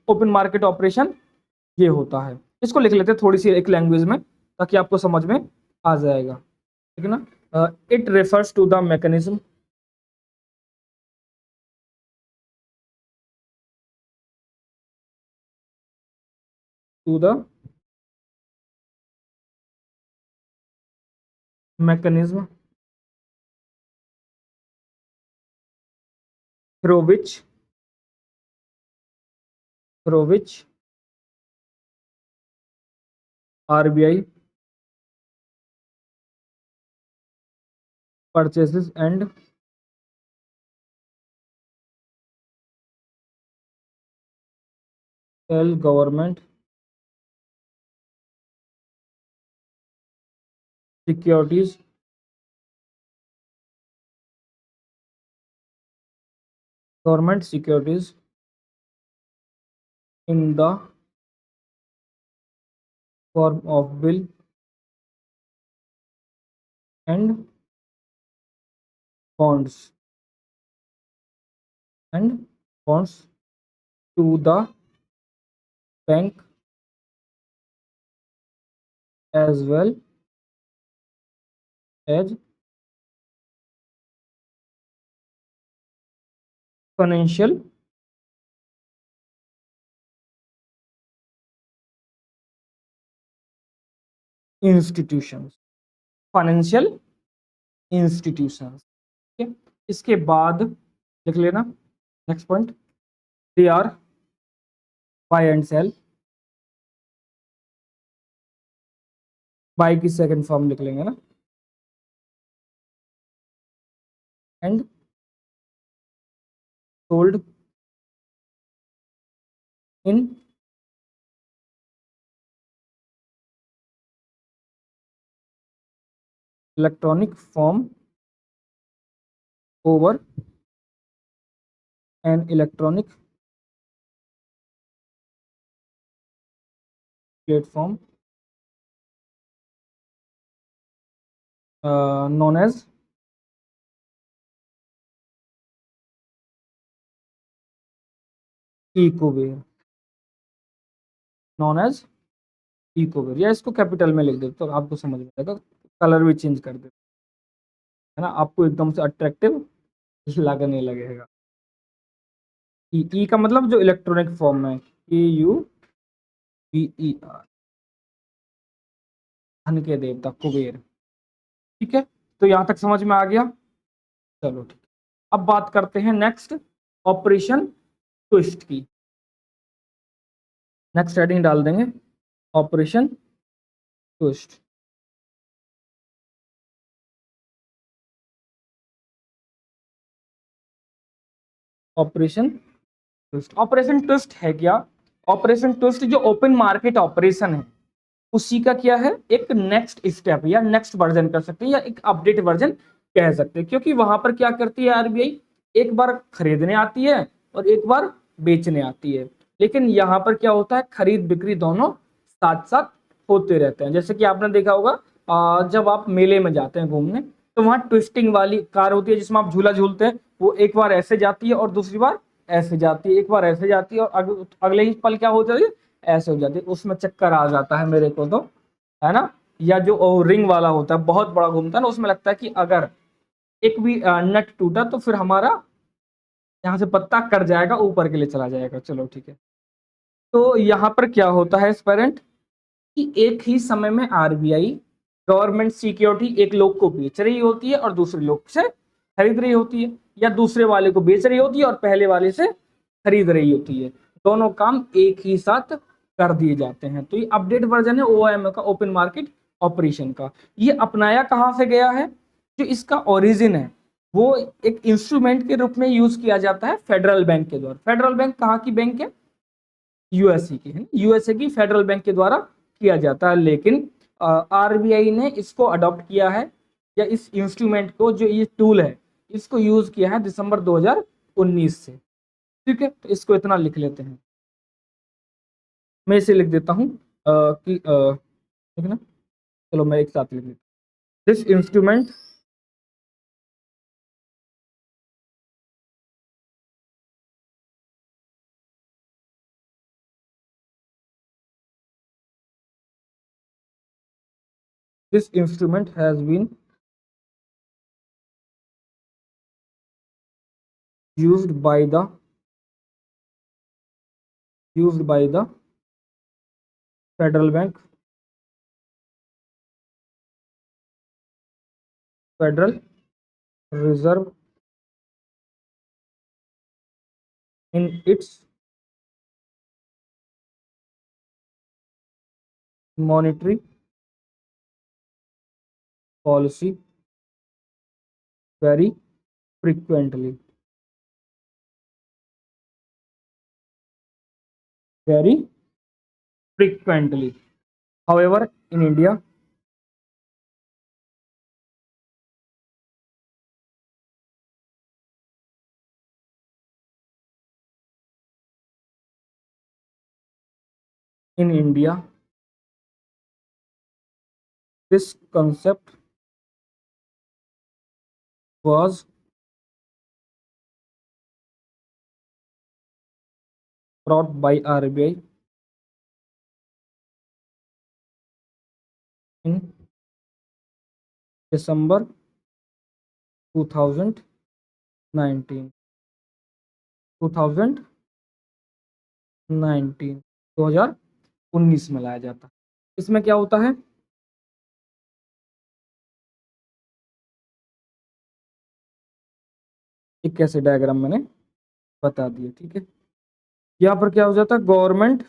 [SPEAKER 1] ओपन मार्केट ऑपरेशन ये होता है। इसको लिख लेते हैं थोड़ी सी एक लैंग्वेज में, ताकि आपको समझ में आ जाएगा, ठीक है ना। It refers to the mechanism, to the mechanism through which RBI purchases and sell government securities in the form of bill and bonds and bonds to the bank as well as financial institutions, financial institutions, ठीक है। इसके बाद लिख लेना next point, they are buy and sell, buy की second form लिख लेंगे ना, and sold in electronic form over an electronic platform known as Ecoware, known as Ecoware, या इसको कैपिटल में लिख दे तो आपको समझ में आएगा, कलर भी चेंज कर दे, है ना, आपको एकदम से अट्रैक्टिव लगने लगेगा। ई का मतलब जो इलेक्ट्रॉनिक फॉर्म है, KUBER, धन के देवता कुबेर। ठीक है, तो यहां तक समझ में आ गया। चलो ठीक, अब बात करते हैं नेक्स्ट ऑपरेशन ट्विस्ट की। नेक्स्ट हेडिंग डाल देंगे operation twist. Operation twist, operation twist है क्या? ऑपरेशन ट्विस्ट जो ओपन मार्केट ऑपरेशन है उसी का क्या है, एक नेक्स्ट स्टेप या नेक्स्ट वर्जन कर सकते हैं, या एक अपडेट वर्जन कह सकते हैं, क्योंकि वहां पर क्या करती है आरबीआई, एक बार खरीदने आती है और एक बार बेचने आती है, लेकिन यहाँ पर क्या होता है, खरीद बिक्री दोनों साथ साथ होते रहते हैं। जैसे कि आपने देखा होगा जब आप मेले में जाते हैं घूमने, तो वहां ट्विस्टिंग वाली कार होती है जिसमें आप झूला झूलते हैं, वो एक बार ऐसे जाती है और दूसरी बार ऐसे जाती है, एक बार ऐसे जाती है और अगले ही पल क्या हो जाती है, ऐसे हो जाती है, उसमें चक्कर आ जाता है मेरे को तो, है ना। या जो रिंग वाला होता है बहुत बड़ा घूमता है ना, उसमें लगता है कि अगर एक भी नट टूटा तो फिर हमारा यहाँ से पत्ता कट जाएगा, ऊपर के लिए चला जाएगा। चलो ठीक है, तो यहाँ पर क्या होता है पेरेंट, कि एक ही समय में आरबीआई गवर्नमेंट सिक्योरिटी एक लोग को बेच रही होती है और दूसरे लोग से खरीद रही होती है, या दूसरे वाले को बेच रही होती है और पहले वाले से खरीद रही होती है, दोनों काम एक ही साथ कर दिए जाते हैं। तो ये अपडेट वर्जन है ओआईएम का, ओपन मार्केट ऑपरेशन का। ये अपनाया कहाँ से गया है, जो इसका ओरिजिन है वो एक इंस्ट्रूमेंट के रूप में यूज किया जाता है फेडरल बैंक के द्वारा। फेडरल बैंक कहाँ की बैंक है, यूएसए की है, यूएसए की फेडरल बैंक के द्वारा किया जाता है, लेकिन आरबीआई ने इसको अडॉप्ट किया है, या इस इंस्ट्रूमेंट को, जो ये टूल है, इसको यूज किया है दिसंबर 2019 से। ठीक है, तो इसको इतना लिख लेते हैं, मैं इसे लिख देता हूं कि ठीक है ना, चलो मैं एक साथ लिख लेता हूं, this instrument this instrument has been used by the Federal Bank, Federal Reserve in its monetary policy very frequently. Very frequently. However, in India, this concept was brought by RBI in December 2019. 2019 में लाया जाता है। इसमें क्या होता है, एक कैसे डायग्राम मैंने बता दिया। ठीक है, यहाँ पर क्या हो जाता है, गवर्नमेंट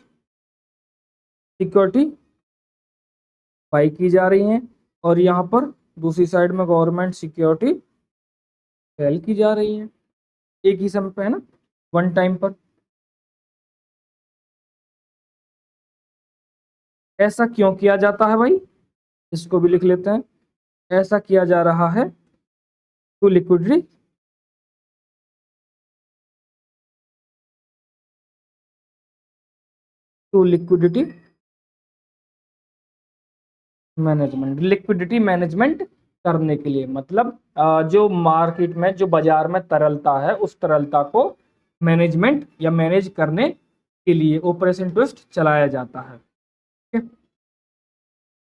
[SPEAKER 1] सिक्योरिटी बाई की जा रही है, और यहाँ पर दूसरी साइड में गवर्नमेंट सिक्योरिटी सेल की जा रही है, एक ही समय पे, है ना, वन टाइम पर। ऐसा क्यों किया जाता है भाई, इसको भी लिख लेते हैं। ऐसा किया जा रहा है to liquidity management, liquidity management करने के लिए, मतलब जो मार्केट में, जो बाजार में तरलता है, उस तरलता को मैनेजमेंट या मैनेज करने के लिए ऑपरेशन ट्विस्ट चलाया जाता है। ठीक है,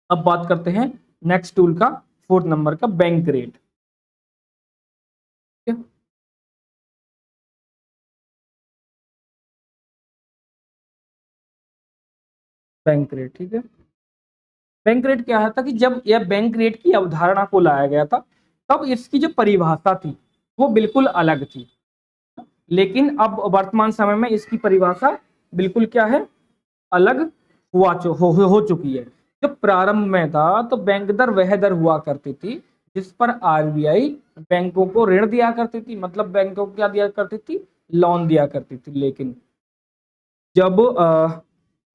[SPEAKER 1] अब बात करते हैं नेक्स्ट टूल का, फोर्थ नंबर का, बैंक रेट। ठीक है, बैंक रेट, ठीक है। बैंक रेट क्या था कि जब यह बैंक रेट की अवधारणा को लाया गया था, तब इसकी जो परिभाषा थी वो बिल्कुल अलग थी। लेकिन अब वर्तमान समय में इसकी परिभाषा बिल्कुल क्या है, अलग हो चुकी है। जब प्रारंभ में था तो बैंक दर वह दर हुआ करती थी जिस पर आरबीआई बैंकों को ऋण दिया करती थी, मतलब बैंकों को क्या दिया करती थी, लोन दिया करती थी। लेकिन जब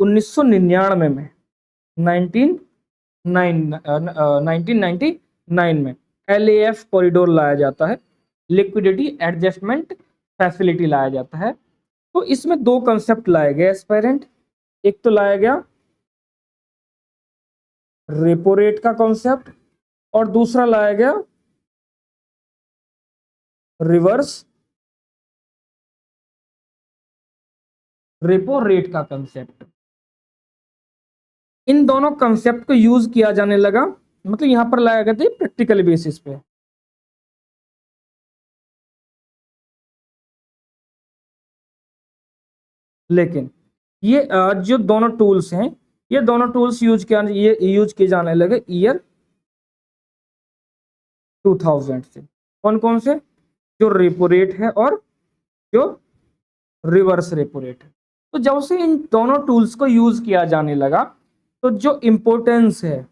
[SPEAKER 1] 1999 में 1999 में LAF कॉरिडोर लाया जाता है, लिक्विडिटी एडजस्टमेंट फैसिलिटी लाया जाता है। तो इसमें दो कंसेप्ट लाए गए एस्पायरेंट, एक तो लाया गया रेपो रेट का कॉन्सेप्ट, और दूसरा लाया गया रिवर्स रेपो रेट का कंसेप्ट। इन दोनों कंसेप्ट को यूज किया जाने लगा, मतलब यहां पर लाया गया था प्रैक्टिकल बेसिस पे। लेकिन ये जो दोनों टूल्स हैं, ये दोनों टूल्स यूज किए जाने लगे ईयर 2000 से। कौन कौन से, जो रेपो रेट है और जो रिवर्स रेपो रेट है। तो जब से इन दोनों टूल्स को यूज किया जाने लगा, तो जो इंपोर्टेंस है,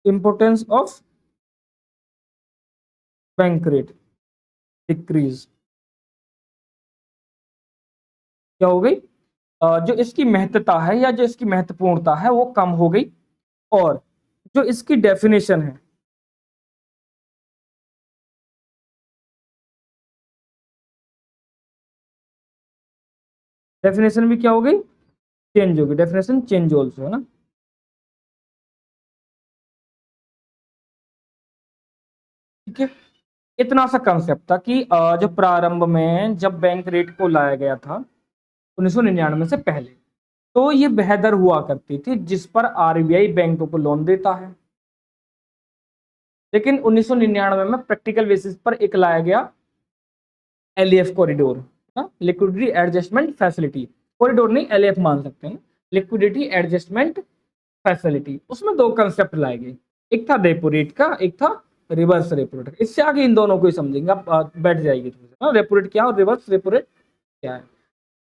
[SPEAKER 1] importance of bank rate decrease, क्या हो गई, जो इसकी महत्ता है या जो इसकी महत्वपूर्णता है वो कम हो गई। और जो इसकी डेफिनेशन है, डेफिनेशन भी क्या हो गई, चेंज होगी, डेफिनेशन चेंज ऑल्सो, है ना। ठीक है, इतना सा कंसेप्ट था कि जो प्रारंभ में जब बैंक रेट को लाया गया था 1999 से पहले, तो ये बेहतर हुआ करती थी जिस पर आरबीआई बैंकों को लोन देता है। लेकिन 1999 में प्रैक्टिकल बेसिस पर एक लाया गया LEF corridor, liquidity adjustment facility, corridor नहीं एलईएफ मान सकते हैं, लिक्विडिटी एडजस्टमेंट फैसिलिटी। उसमें दो कंसेप्ट लाए गए, एक था रेपो रेट का, एक था रिवर्स रेपो रेट का। इससे आगे इन दोनों को ही समझेंगे, आप बैठ जाएगी थोड़ा, रेपो रेट क्या है और रिवर्स रेपो रेट क्या है।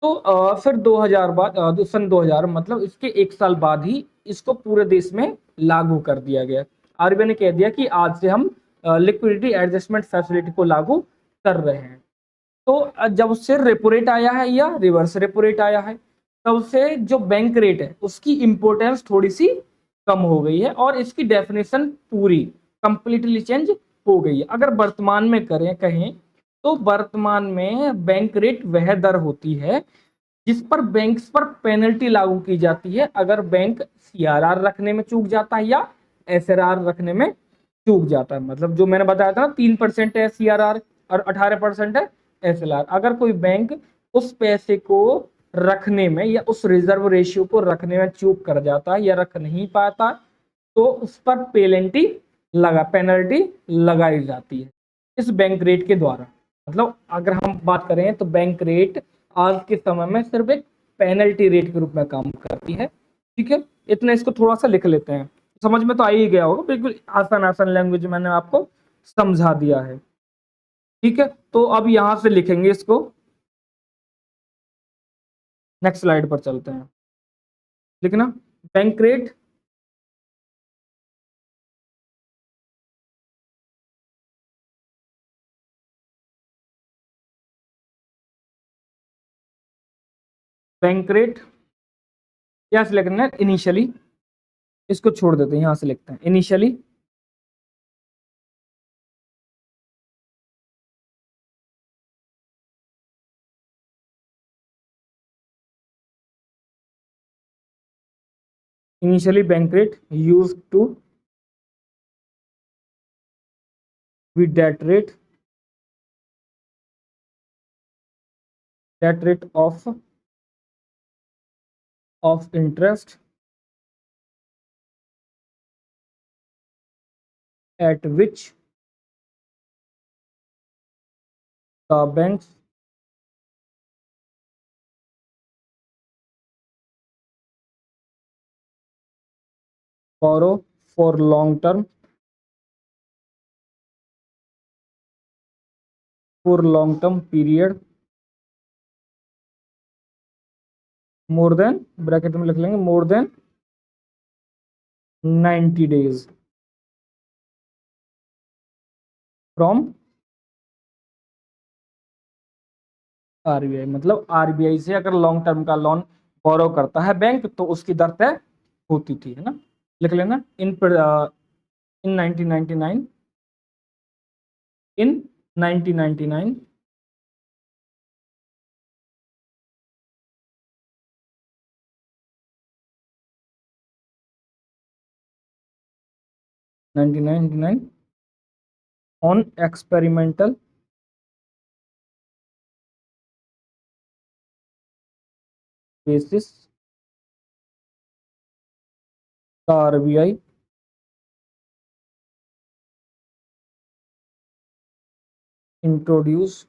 [SPEAKER 1] तो फिर 2000 बाद सन 2000, मतलब इसके एक साल बाद ही इसको पूरे देश में लागू कर दिया गया। आरबीआई ने कह दिया कि आज से हम लिक्विडिटी एडजस्टमेंट फैसिलिटी को लागू कर रहे हैं। तो जब से रेपो रेट आया है या रिवर्स रेपो रेट आया है, तब से जो बैंक रेट है उसकी इंपोर्टेंस थोड़ी सी कम हो गई है और इसकी डेफिनेशन पूरी कंप्लीटली चेंज हो गई है। अगर वर्तमान में कहें तो वर्तमान में बैंक रेट वह दर होती है जिस पर बैंक्स पर पेनल्टी लागू की जाती है अगर बैंक सीआरआर रखने में चूक जाता है या एसआरआर रखने में चूक जाता है। मतलब जो मैंने बताया था ना, 3% है सीआरआर और 18% है एसएलआर। अगर कोई बैंक उस पैसे को रखने में या उस रिजर्व रेशियो को रखने में चूक कर जाता है या रख नहीं पाता, तो उस पर पेनल्टी लगाई जाती है इस बैंक रेट के द्वारा। मतलब अगर हम बात करें तो बैंक रेट आज के समय में सिर्फ एक पेनल्टी रेट के रूप में काम करती है। ठीक है, इतना इसको थोड़ा सा लिख लेते हैं, समझ में तो आ ही गया होगा, बिल्कुल आसान आसान लैंग्वेज मैंने आपको समझा दिया है। ठीक है, तो अब यहां से लिखेंगे इसको, नेक्स्ट स्लाइड पर चलते हैं। लिखना बैंक रेट बैंक रेट क्या सिलेक्ट करना है, इनिशियली, इसको छोड़ देते हैं, यहां से लिखते हैं initially bank rate used to be that rate of interest at which the banks borrow for long term period more than, bracket में लिख लेंगे, more than 90 days from RBI. मतलब आरबीआई से अगर लॉन्ग टर्म का लोन बोरो करता है bank तो उसकी दर तय होती थी, है ना, लिख लेना। इन 1999 इन 1999 1999 on experimental basis the RBI introduced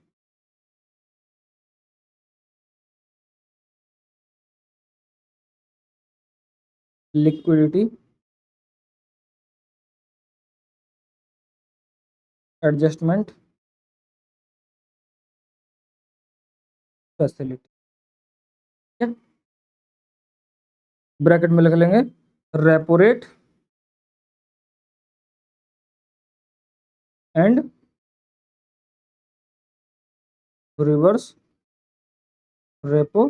[SPEAKER 1] liquidity adjustment facility। Bracket में लिख लेंगे repo rate and reverse repo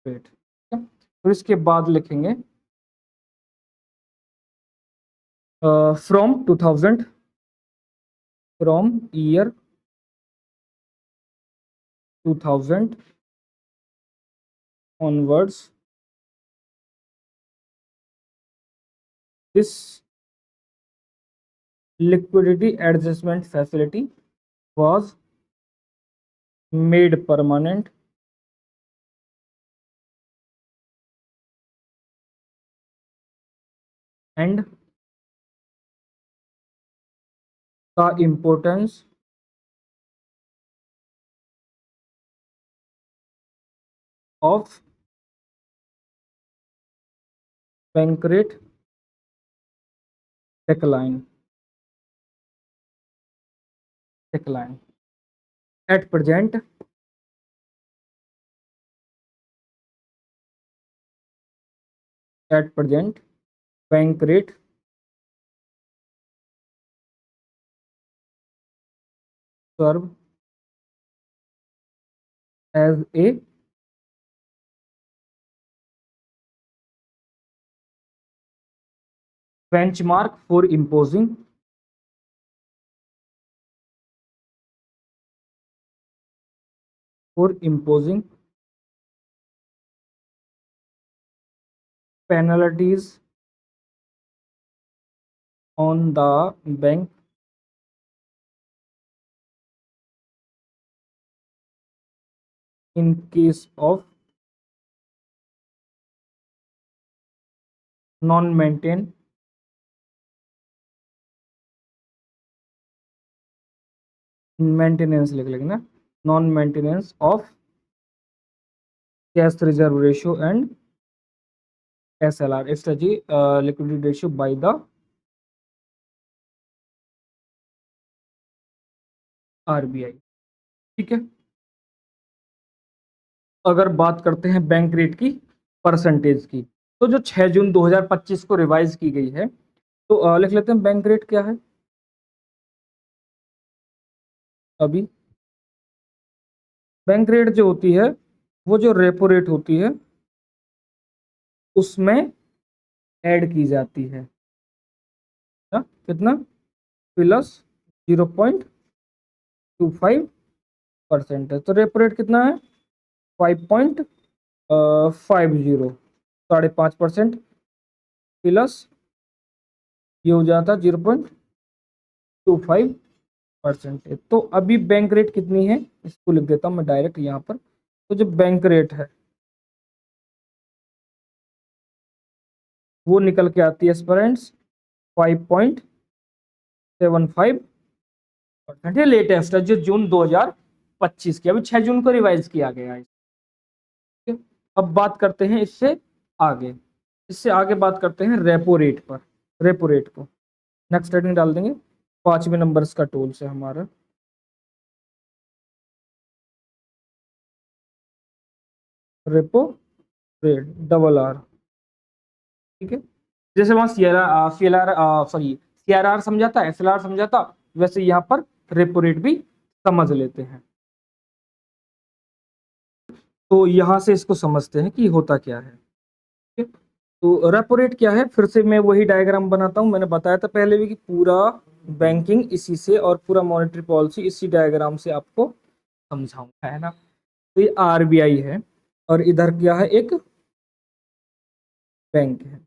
[SPEAKER 1] rate. फिर इसके बाद लिखेंगे from 2000 from year 2000 onwards this liquidity adjustment facility was made permanent and the importance of bank rate decline at present bank rate serve as a benchmark for imposing penalties on the bank in case of non-maintain maintenance लिख लेंगे ना, non maintenance of cash reserve ratio and SLR strategy liquidity ratio by the RBI। ठीक है, अगर बात करते हैं bank rate की परसेंटेज की, तो जो 6 जून 2025 को रिवाइज की गई है, तो लिख लेते हैं बैंक रेट क्या है। अभी बैंक रेट जो होती है वो जो रेपो रेट होती है उसमें ऐड की जाती है ना, कितना प्लस 0.25% है। तो रेपो रेट कितना है 5.50, 5.5% प्लस ये हो जाता 0.25% है। तो अभी बैंक रेट कितनी है इसको लिख देता हूँ मैं डायरेक्ट यहाँ पर। तो जो बैंक रेट है वो निकल के आती है स्टूडेंट्स 5.75%। ये लेटेस्ट है जो जून 2025 की, अभी 6 जून को रिवाइज किया गया है। अब बात करते हैं इससे आगे बात करते हैं रेपो रेट पर। रेपो रेट को नेक्स्ट हेडिंग डाल देंगे 5वें नंबर्स का टूल से हमारा रेपो रेट डबल आर। ठीक है, जैसे वहां सीआरआर समझाता, एसएलआर समझाता, वैसे यहाँ पर रेपो रेट भी समझ लेते हैं। तो यहां से इसको समझते हैं कि होता क्या है। ठीक है, तो रेपो रेट क्या है, फिर से मैं वही डायग्राम बनाता हूं। मैंने बताया था पहले भी कि पूरा बैंकिंग इसी से और पूरा मॉनेटरी पॉलिसी इसी डायग्राम से आपको समझाऊंगा, है ना। तो ये आरबीआई है और इधर क्या है, एक बैंक है।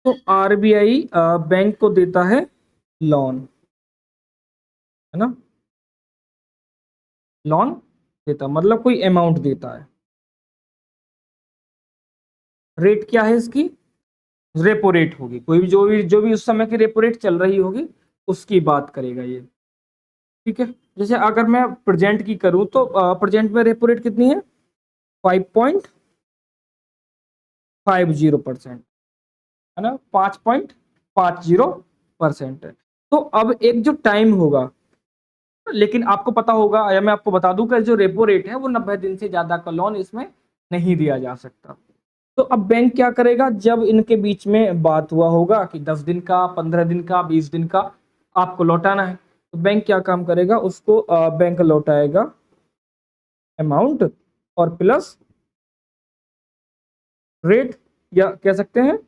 [SPEAKER 1] तो आरबीआई बैंक को देता है लोन, है ना, लोन देता मतलब कोई अमाउंट देता है। रेट क्या है इसकी, रेपो रेट होगी, कोई भी जो भी उस समय की रेपो रेट चल रही होगी उसकी बात करेगा ये। ठीक है, जैसे अगर मैं प्रेजेंट की करूं तो प्रेजेंट में रेपो रेट कितनी है 5.50%, है ना, 5.50% है। तो अब एक जो टाइम होगा, लेकिन आपको पता होगा या मैं आपको बता दूं कि जो रेपो रेट है वो 90 दिन से ज्यादा का लोन इसमें नहीं दिया जा सकता। तो अब बैंक क्या करेगा, जब इनके बीच में बात हुआ होगा कि 10 दिन का, 15 दिन का, 20 दिन का आपको लौटाना है, तो बैंक क्या काम करेगा, उसको बैंक लौटाएगा अमाउंट और प्लस रेट, या कह सकते हैं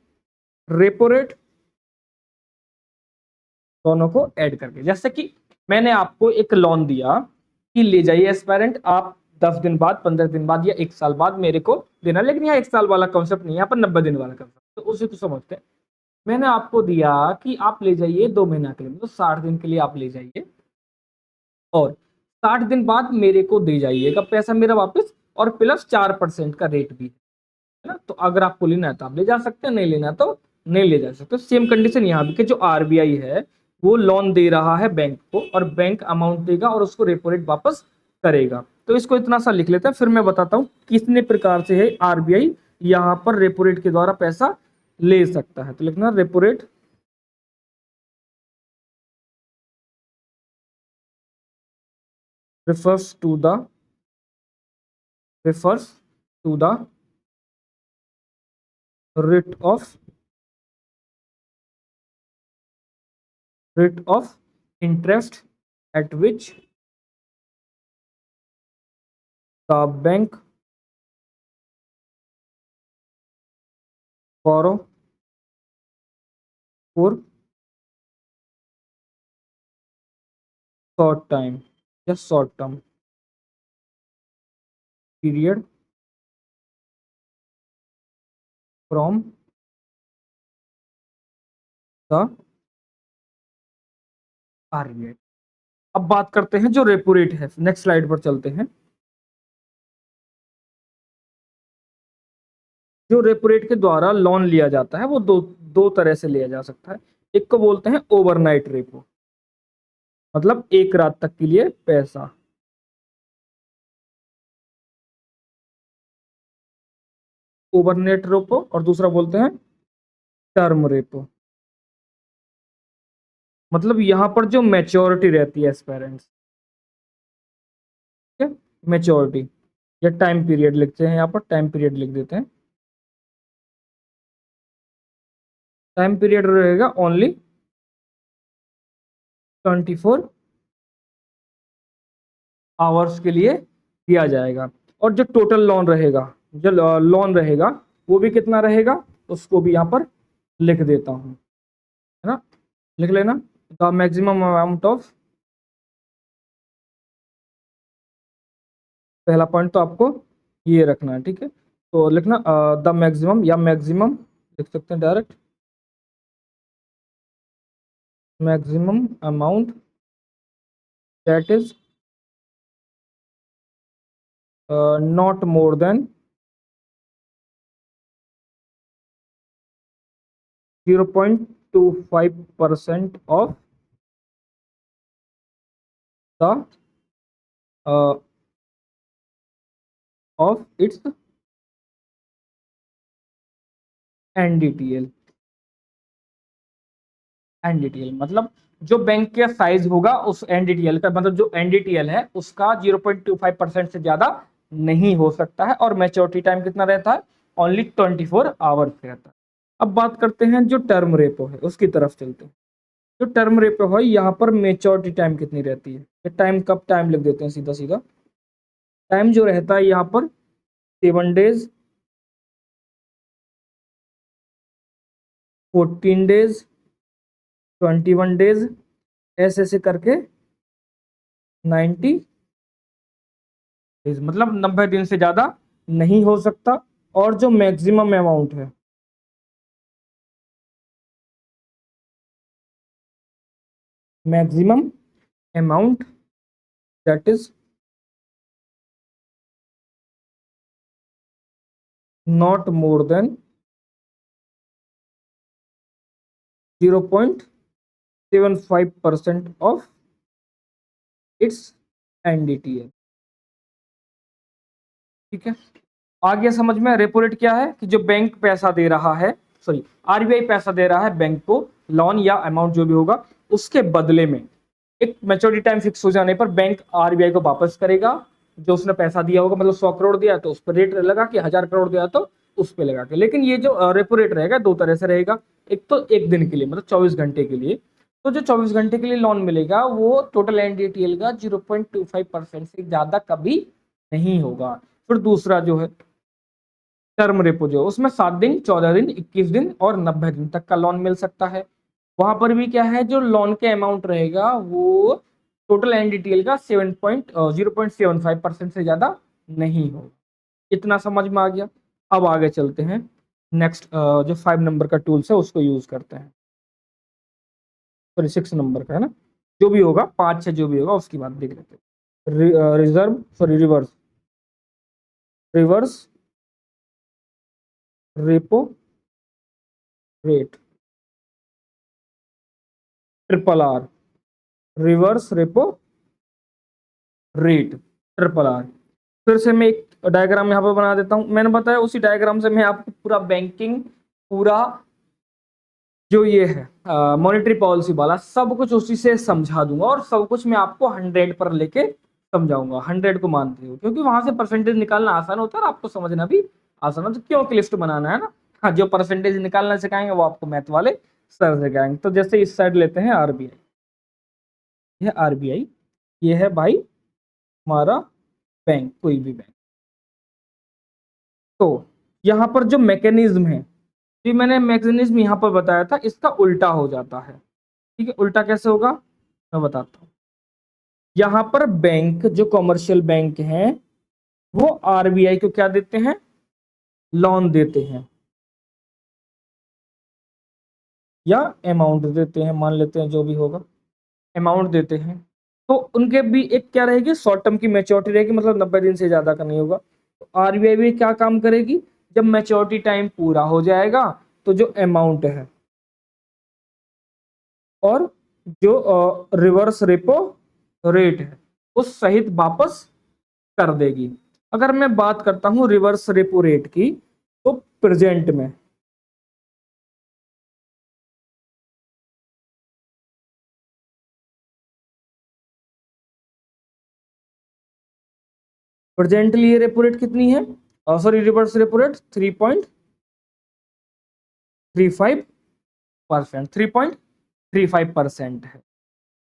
[SPEAKER 1] रेपो रेट, दोनों को ऐड करके। जैसे कि मैंने आपको एक लोन दिया कि ले जाइए एस्पायरेंट, आप 10 दिन बाद, 15 दिन बाद या 1 साल बाद मेरे को देना, लेकिन यहाँ 1 साल वाला कॉन्सेप्ट नहीं है, यहाँ पर 90 दिन वाला कॉन्सेप्ट, तो उसी को समझते हैं। मैंने आपको दिया कि आप ले जाइए 2 महीना के लिए, तो 60 दिन के लिए आप ले जाइए और 60 दिन बाद मेरे को दे जाइएगा पैसा मेरा वापस, और प्लस 4% का रेट भी, है ना। तो अगर आपको लेना है तो आप ले जा सकते हैं, नहीं लेना है तो नहीं ले जा सकते। सेम कंडीशन यहाँ भी कि जो आरबीआई है वो लोन दे रहा है बैंक को और बैंक अमाउंट देगा और उसको रेपो रेट वापस करेगा। तो इसको इतना सा लिख लेते हैं, फिर मैं बताता हूँ कितने प्रकार से है आरबीआई यहाँ पर रेपो रेट के द्वारा पैसा ले सकता है। तो लिखना repo rate refers to the refers to the rate of interest at which the bank borrow for short time, just short term period from the RBI. अब बात करते हैं जो रेपो रेट है, नेक्स्ट स्लाइड पर चलते हैं। जो रेपो रेट के द्वारा लोन लिया जाता है वो दो तरह से लिया जा सकता है। एक को बोलते हैं ओवरनाइट रेपो, मतलब एक रात तक के लिए पैसा, ओवरनाइट रेपो, और दूसरा बोलते हैं टर्म रेपो, मतलब यहां पर जो मैच्योरिटी रहती है पेरेंट्स, ठीक है, मैच्योरिटी या टाइम पीरियड लिखते हैं, यहाँ पर टाइम पीरियड लिख देते हैं। टाइम पीरियड रहेगा ओनली 24 आवर्स के लिए दिया जाएगा। और जो टोटल लोन रहेगा, जो लोन रहेगा वो भी कितना रहेगा, उसको भी यहाँ पर लिख देता हूँ, है ना, लिख लेना। द मैक्सिमम अमाउंट ऑफ, पहला पॉइंट तो आपको ये रखना है, ठीक है। तो लिखना द मैक्सिमम, या मैक्सिमम लिख सकते हैं direct, maximum amount that is not more then 0.25% of the of its NDTL. NDTL मतलब जो बैंक का साइज होगा उस एनडीटीएल का, मतलब जो एनडीटीएल है उसका 0.25% से ज्यादा नहीं हो सकता है, और मैच्योरिटी टाइम कितना रहता है, ओनली 24 आवर्स रहता है। अब बात करते हैं जो टर्म रेपो है उसकी तरफ चलते हैं। जो टर्म रेपो है यहाँ पर मैच्योरिटी टाइम कितनी रहती है, टाइम कब, टाइम लिख देते हैं सीधा सीधा। टाइम जो रहता है यहाँ पर 7 डेज, 14 डेज, 21 डेज, ऐसे ऐसे करके 90 डेज, मतलब 90 दिन से ज्यादा नहीं हो सकता। और जो मैक्सिमम अमाउंट है, maximum amount that is not more then 0.75% of its NDTL, ठीक है। आ गया समझ में। रेपो रेट क्या है कि जो बैंक पैसा दे रहा है, सॉरी आरबीआई पैसा दे रहा है बैंक को, लोन या अमाउंट जो भी होगा, उसके बदले में एक मैच्योरिटी टाइम फिक्स हो जाने पर बैंक आरबीआई को वापस करेगा जो उसने पैसा दिया होगा। मतलब 100 करोड़ दिया तो उस पर रेट लगा के, 1000 करोड़ दिया तो उस पर लगा के। लेकिन ये जो रेपो रेट रहेगा दो तरह से रहेगा। एक तो एक दिन के लिए, मतलब 24 घंटे के लिए। तो जो 24 घंटे के लिए लोन मिलेगा वो टोटल एनडीटीएल का 0.25% से ज्यादा कभी नहीं होगा। फिर दूसरा जो है टर्म रेपो, जो उसमें 7 दिन, 14 दिन, 21 दिन और 90 दिन तक का लोन मिल सकता है। वहां पर भी क्या है, जो लोन के अमाउंट रहेगा वो टोटल एनडीटीएल का 0.75% से ज्यादा नहीं होगा। इतना समझ में आ गया। अब आगे चलते हैं, नेक्स्ट जो 5 नंबर का टूल्स है उसको यूज करते हैं, सॉरी 6 नंबर का है ना, जो भी होगा 5 6 जो भी होगा उसकी बात देख लेते हैं। Reserve, sorry reverse, reverse repo rate, triple R, reverse repo rate, triple R. फिर से मैं एक डायग्राम यहाँ पर बना देता हूँ। मैंने बताया उसी डायग्राम से मैं आपको पूरा बैंकिंग, पूरा जो ये है मॉनेटरी पॉलिसी वाला सब कुछ उसी से समझा दूंगा, और सब कुछ मैं आपको 100 पर लेके समझाऊंगा। 100 को मानते हो, क्योंकि वहां से परसेंटेज निकालना आसान होता है और आपको समझना भी आसान होता है। क्यों कि लिस्ट बनाना है ना। हाँ, जो परसेंटेज निकालना सिखाएंगे वो आपको मैथ वाले सर सिखाएंगे। तो जैसे इस साइड लेते हैं आरबीआई, ये आरबीआई, ये है भाई हमारा बैंक, कोई भी बैंक। तो यहाँ पर जो मैकेनिज्म है, जो मैंने मैकेनिज्म यहाँ पर बताया था, इसका उल्टा हो जाता है। ठीक है, उल्टा कैसे होगा मैं बताता हूँ। यहाँ पर बैंक, जो कमर्शियल बैंक हैं, वो आरबीआई को क्या देते हैं, लोन देते हैं या अमाउंट देते हैं, मान लेते हैं जो भी होगा, अमाउंट देते हैं। तो उनके भी एक क्या रहेगी, शॉर्ट टर्म की मैच्योरिटी रहेगी, मतलब 90 दिन से ज्यादा का नहीं होगा। तो आरबीआई भी क्या काम करेगी, जब मैच्योरिटी टाइम पूरा हो जाएगा तो जो अमाउंट है और जो रिवर्स रेपो रेट है उस सहित वापस कर देगी। अगर मैं बात करता हूं रिवर्स रेपो रेट की, तो प्रेजेंट में, प्रेजेंटली ये रेपो रेट कितनी है, सॉरी रिवर्स रेपो रेट 3.35%, 3.35% है।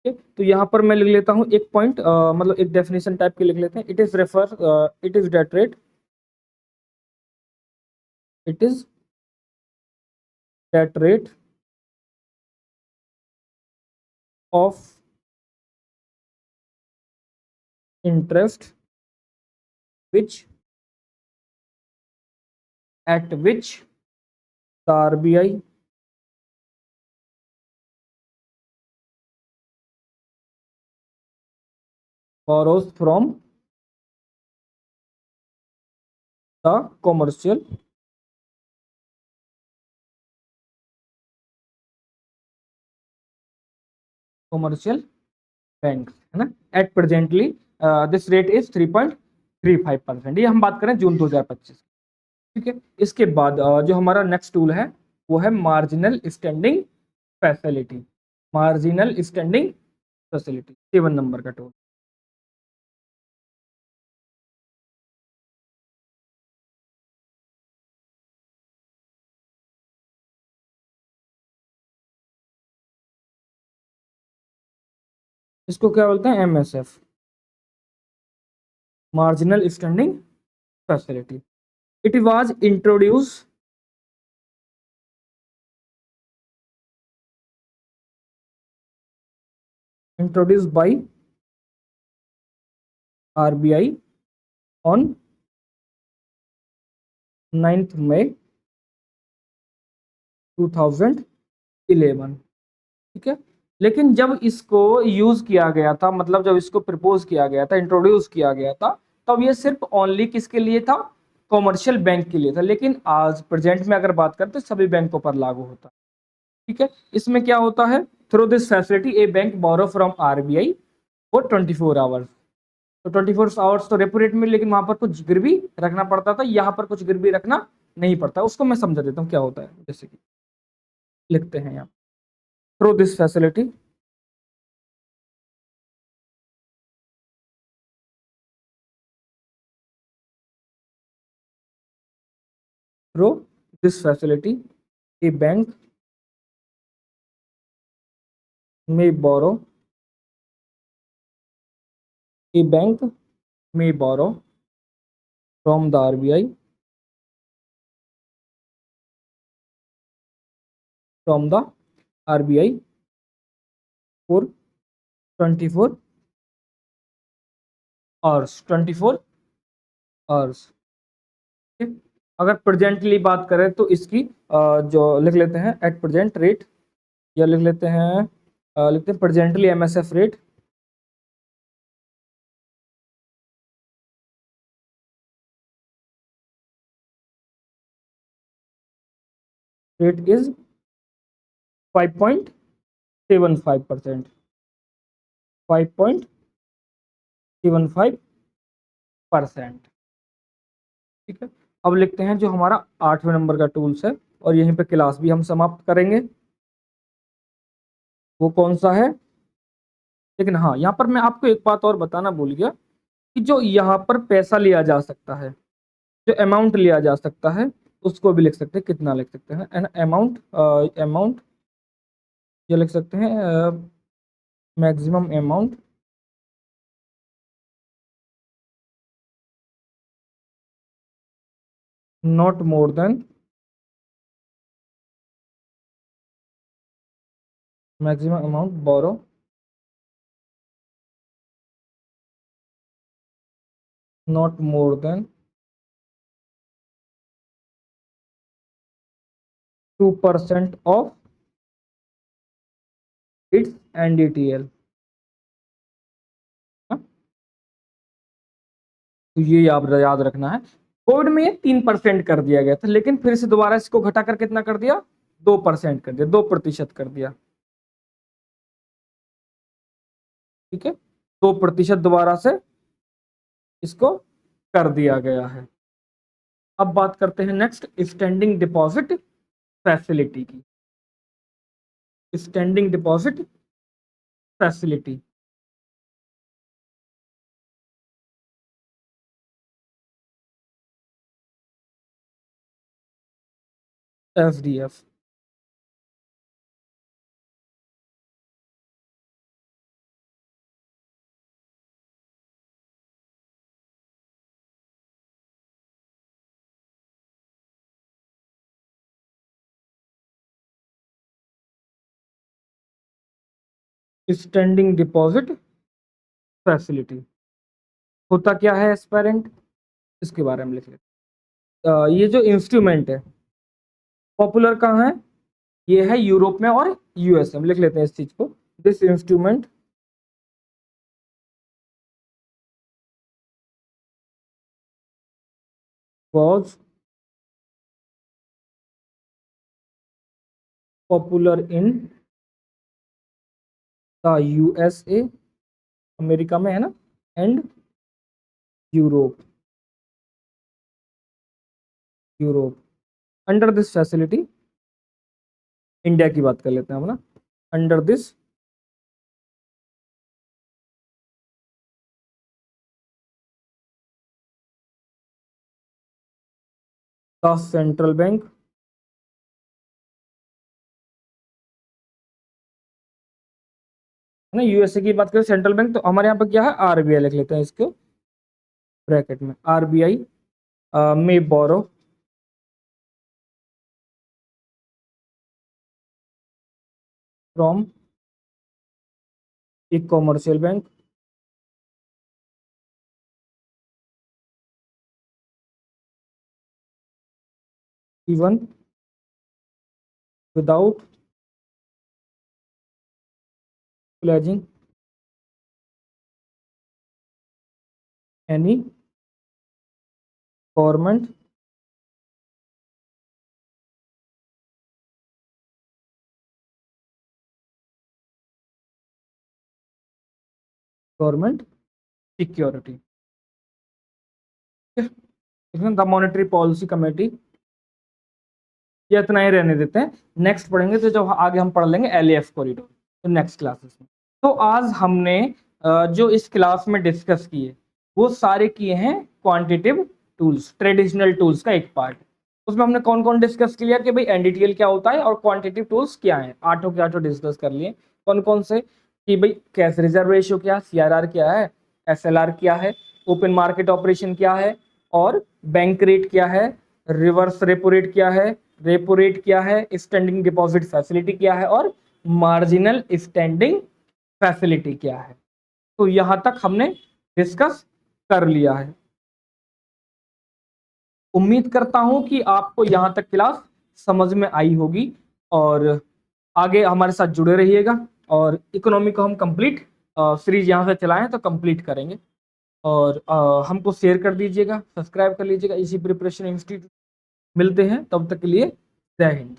[SPEAKER 1] ठीक है, तो यहाँ पर मैं लिख लेता हूँ एक पॉइंट, मतलब एक डेफिनेशन टाइप के लिख लेते हैं। It is debt rate, it is debt rate of interest which at which the RBI borrows from the commercial banks, है ना। At presently this rate is 3.35%। ये हम बात करें जून 2025। ठीक है, इसके बाद जो हमारा नेक्स्ट टूल है वो है marginal standing facility. Marginal standing facility 7 number का टूल। इसको क्या बोलते हैं? MSF, marginal standing facility. It was introduced by RBI on 9th May 2011। ठीक है, लेकिन जब इसको यूज किया गया था, मतलब जब इसको प्रपोज किया गया था, इंट्रोड्यूस किया गया था, तब ये सिर्फ ओनली किसके लिए था? कॉमर्शियल बैंक के लिए था। लेकिन आज प्रेजेंट में अगर बात करें तो सभी बैंकों पर लागू होता है। ठीक है, इसमें क्या होता है? Through this facility a bank borrow from RBI for 24 hours. तो 24 आवर्स तो रेपो रेट में, लेकिन वहां पर कुछ गिरवी रखना पड़ता था, यहाँ पर कुछ गिरवी रखना नहीं पड़ता। उसको मैं समझा देता हूँ क्या होता है। जैसे कि लिखते हैं यहाँ, through this facility, through this facility a bank may borrow, a bank may borrow from the RBI, from the RBI for 24 hours, 24 hours. अगर प्रेजेंटली बात करें तो इसकी जो लिख लेते हैं एट प्रेजेंट रेट, या लिख लेते हैं लिखते हैं presently MSF rate, rate is 5.75%, 5.75%। ठीक है, अब लिखते हैं जो हमारा 8वें नंबर का टूल्स है, और यहीं पे क्लास भी हम समाप्त करेंगे। वो कौन सा है? लेकिन हाँ, यहाँ पर मैं आपको एक बात और बताना भूल गया कि जो यहाँ पर पैसा लिया जा सकता है, जो अमाउंट लिया जा सकता है, उसको भी लिख सकते हैं। कितना लिख सकते हैं? एन अमाउंट, अमाउंट ये लिख सकते हैं, maximum amount not more than, maximum amount borrow not more than 2% of its NDTL। तो ये आप याद रखना है। कोविड में ये 3% कर दिया गया था, लेकिन फिर से दोबारा इसको घटाकर कितना कर दिया? 2% कर दिया, 2% कर दिया। ठीक है, 2% दोबारा से इसको कर दिया गया है। अब बात करते हैं नेक्स्ट स्टैंडिंग डिपॉजिट फैसिलिटी की। Standing deposit facility, SDF। Standing deposit facility होता क्या है एस्पायरेंट, इसके बारे में लिख लेते। ये जो इंस्ट्रूमेंट है पॉपुलर कहाँ है, ये है यूरोप में और यूएस में, लिख लेते हैं इस चीज को। This instrument was popular in the USA, America में है ना, and Europe, under this facility, India की बात कर लेते हैं हम ना, under this the central bank है ना, यूएसए की बात करें सेंट्रल बैंक, तो हमारे यहाँ पर क्या है, आरबीआई लिख लेते हैं इसको ब्रैकेट में, RBI may borrow from a commercial bank even without pledging any government security. इसमें द मॉनेटरी पॉलिसी कमेटी, ये इतना ही रहने देते हैं, नेक्स्ट पढ़ेंगे तो जब आगे हम पढ़ लेंगे एलएएफ कॉरिडोर, तो नेक्स्ट क्लासेस में। तो आज हमने जो इस क्लास में डिस्कस किए वो सारे किए हैं क्वांटिटेटिव टूल्स, ट्रेडिशनल टूल्स का एक पार्ट। उसमें हमने कौन कौन डिस्कस किया कि भाई एनडीटीएल क्या होता है और क्वांटिटेटिव टूल्स क्या है, आठों के आठों डिस्कस कर लिए। कौन कौन से, कि भाई कैश रिजर्व रेशियो क्या, सीआरआर क्या है, एसएलआर क्या है, ओपन मार्केट ऑपरेशन क्या है, और बैंक रेट क्या है, रिवर्स रेपो रेट क्या है, रेपो रेट क्या है, स्टैंडिंग डिपॉजिट फैसिलिटी क्या है, और मार्जिनल स्टैंडिंग फैसिलिटी क्या है। तो यहां तक हमने डिस्कस कर लिया है। उम्मीद करता हूं कि आपको यहां तक क्लास समझ में आई होगी, और आगे हमारे साथ जुड़े रहिएगा, और इकोनॉमी को हम कंप्लीट सीरीज यहां से चलाएं तो कंप्लीट करेंगे। और हमको शेयर कर दीजिएगा, सब्सक्राइब कर लीजिएगा इसी प्रिपरेशन इंस्टीट्यूट। मिलते हैं, तब तक के लिए जय हिंद।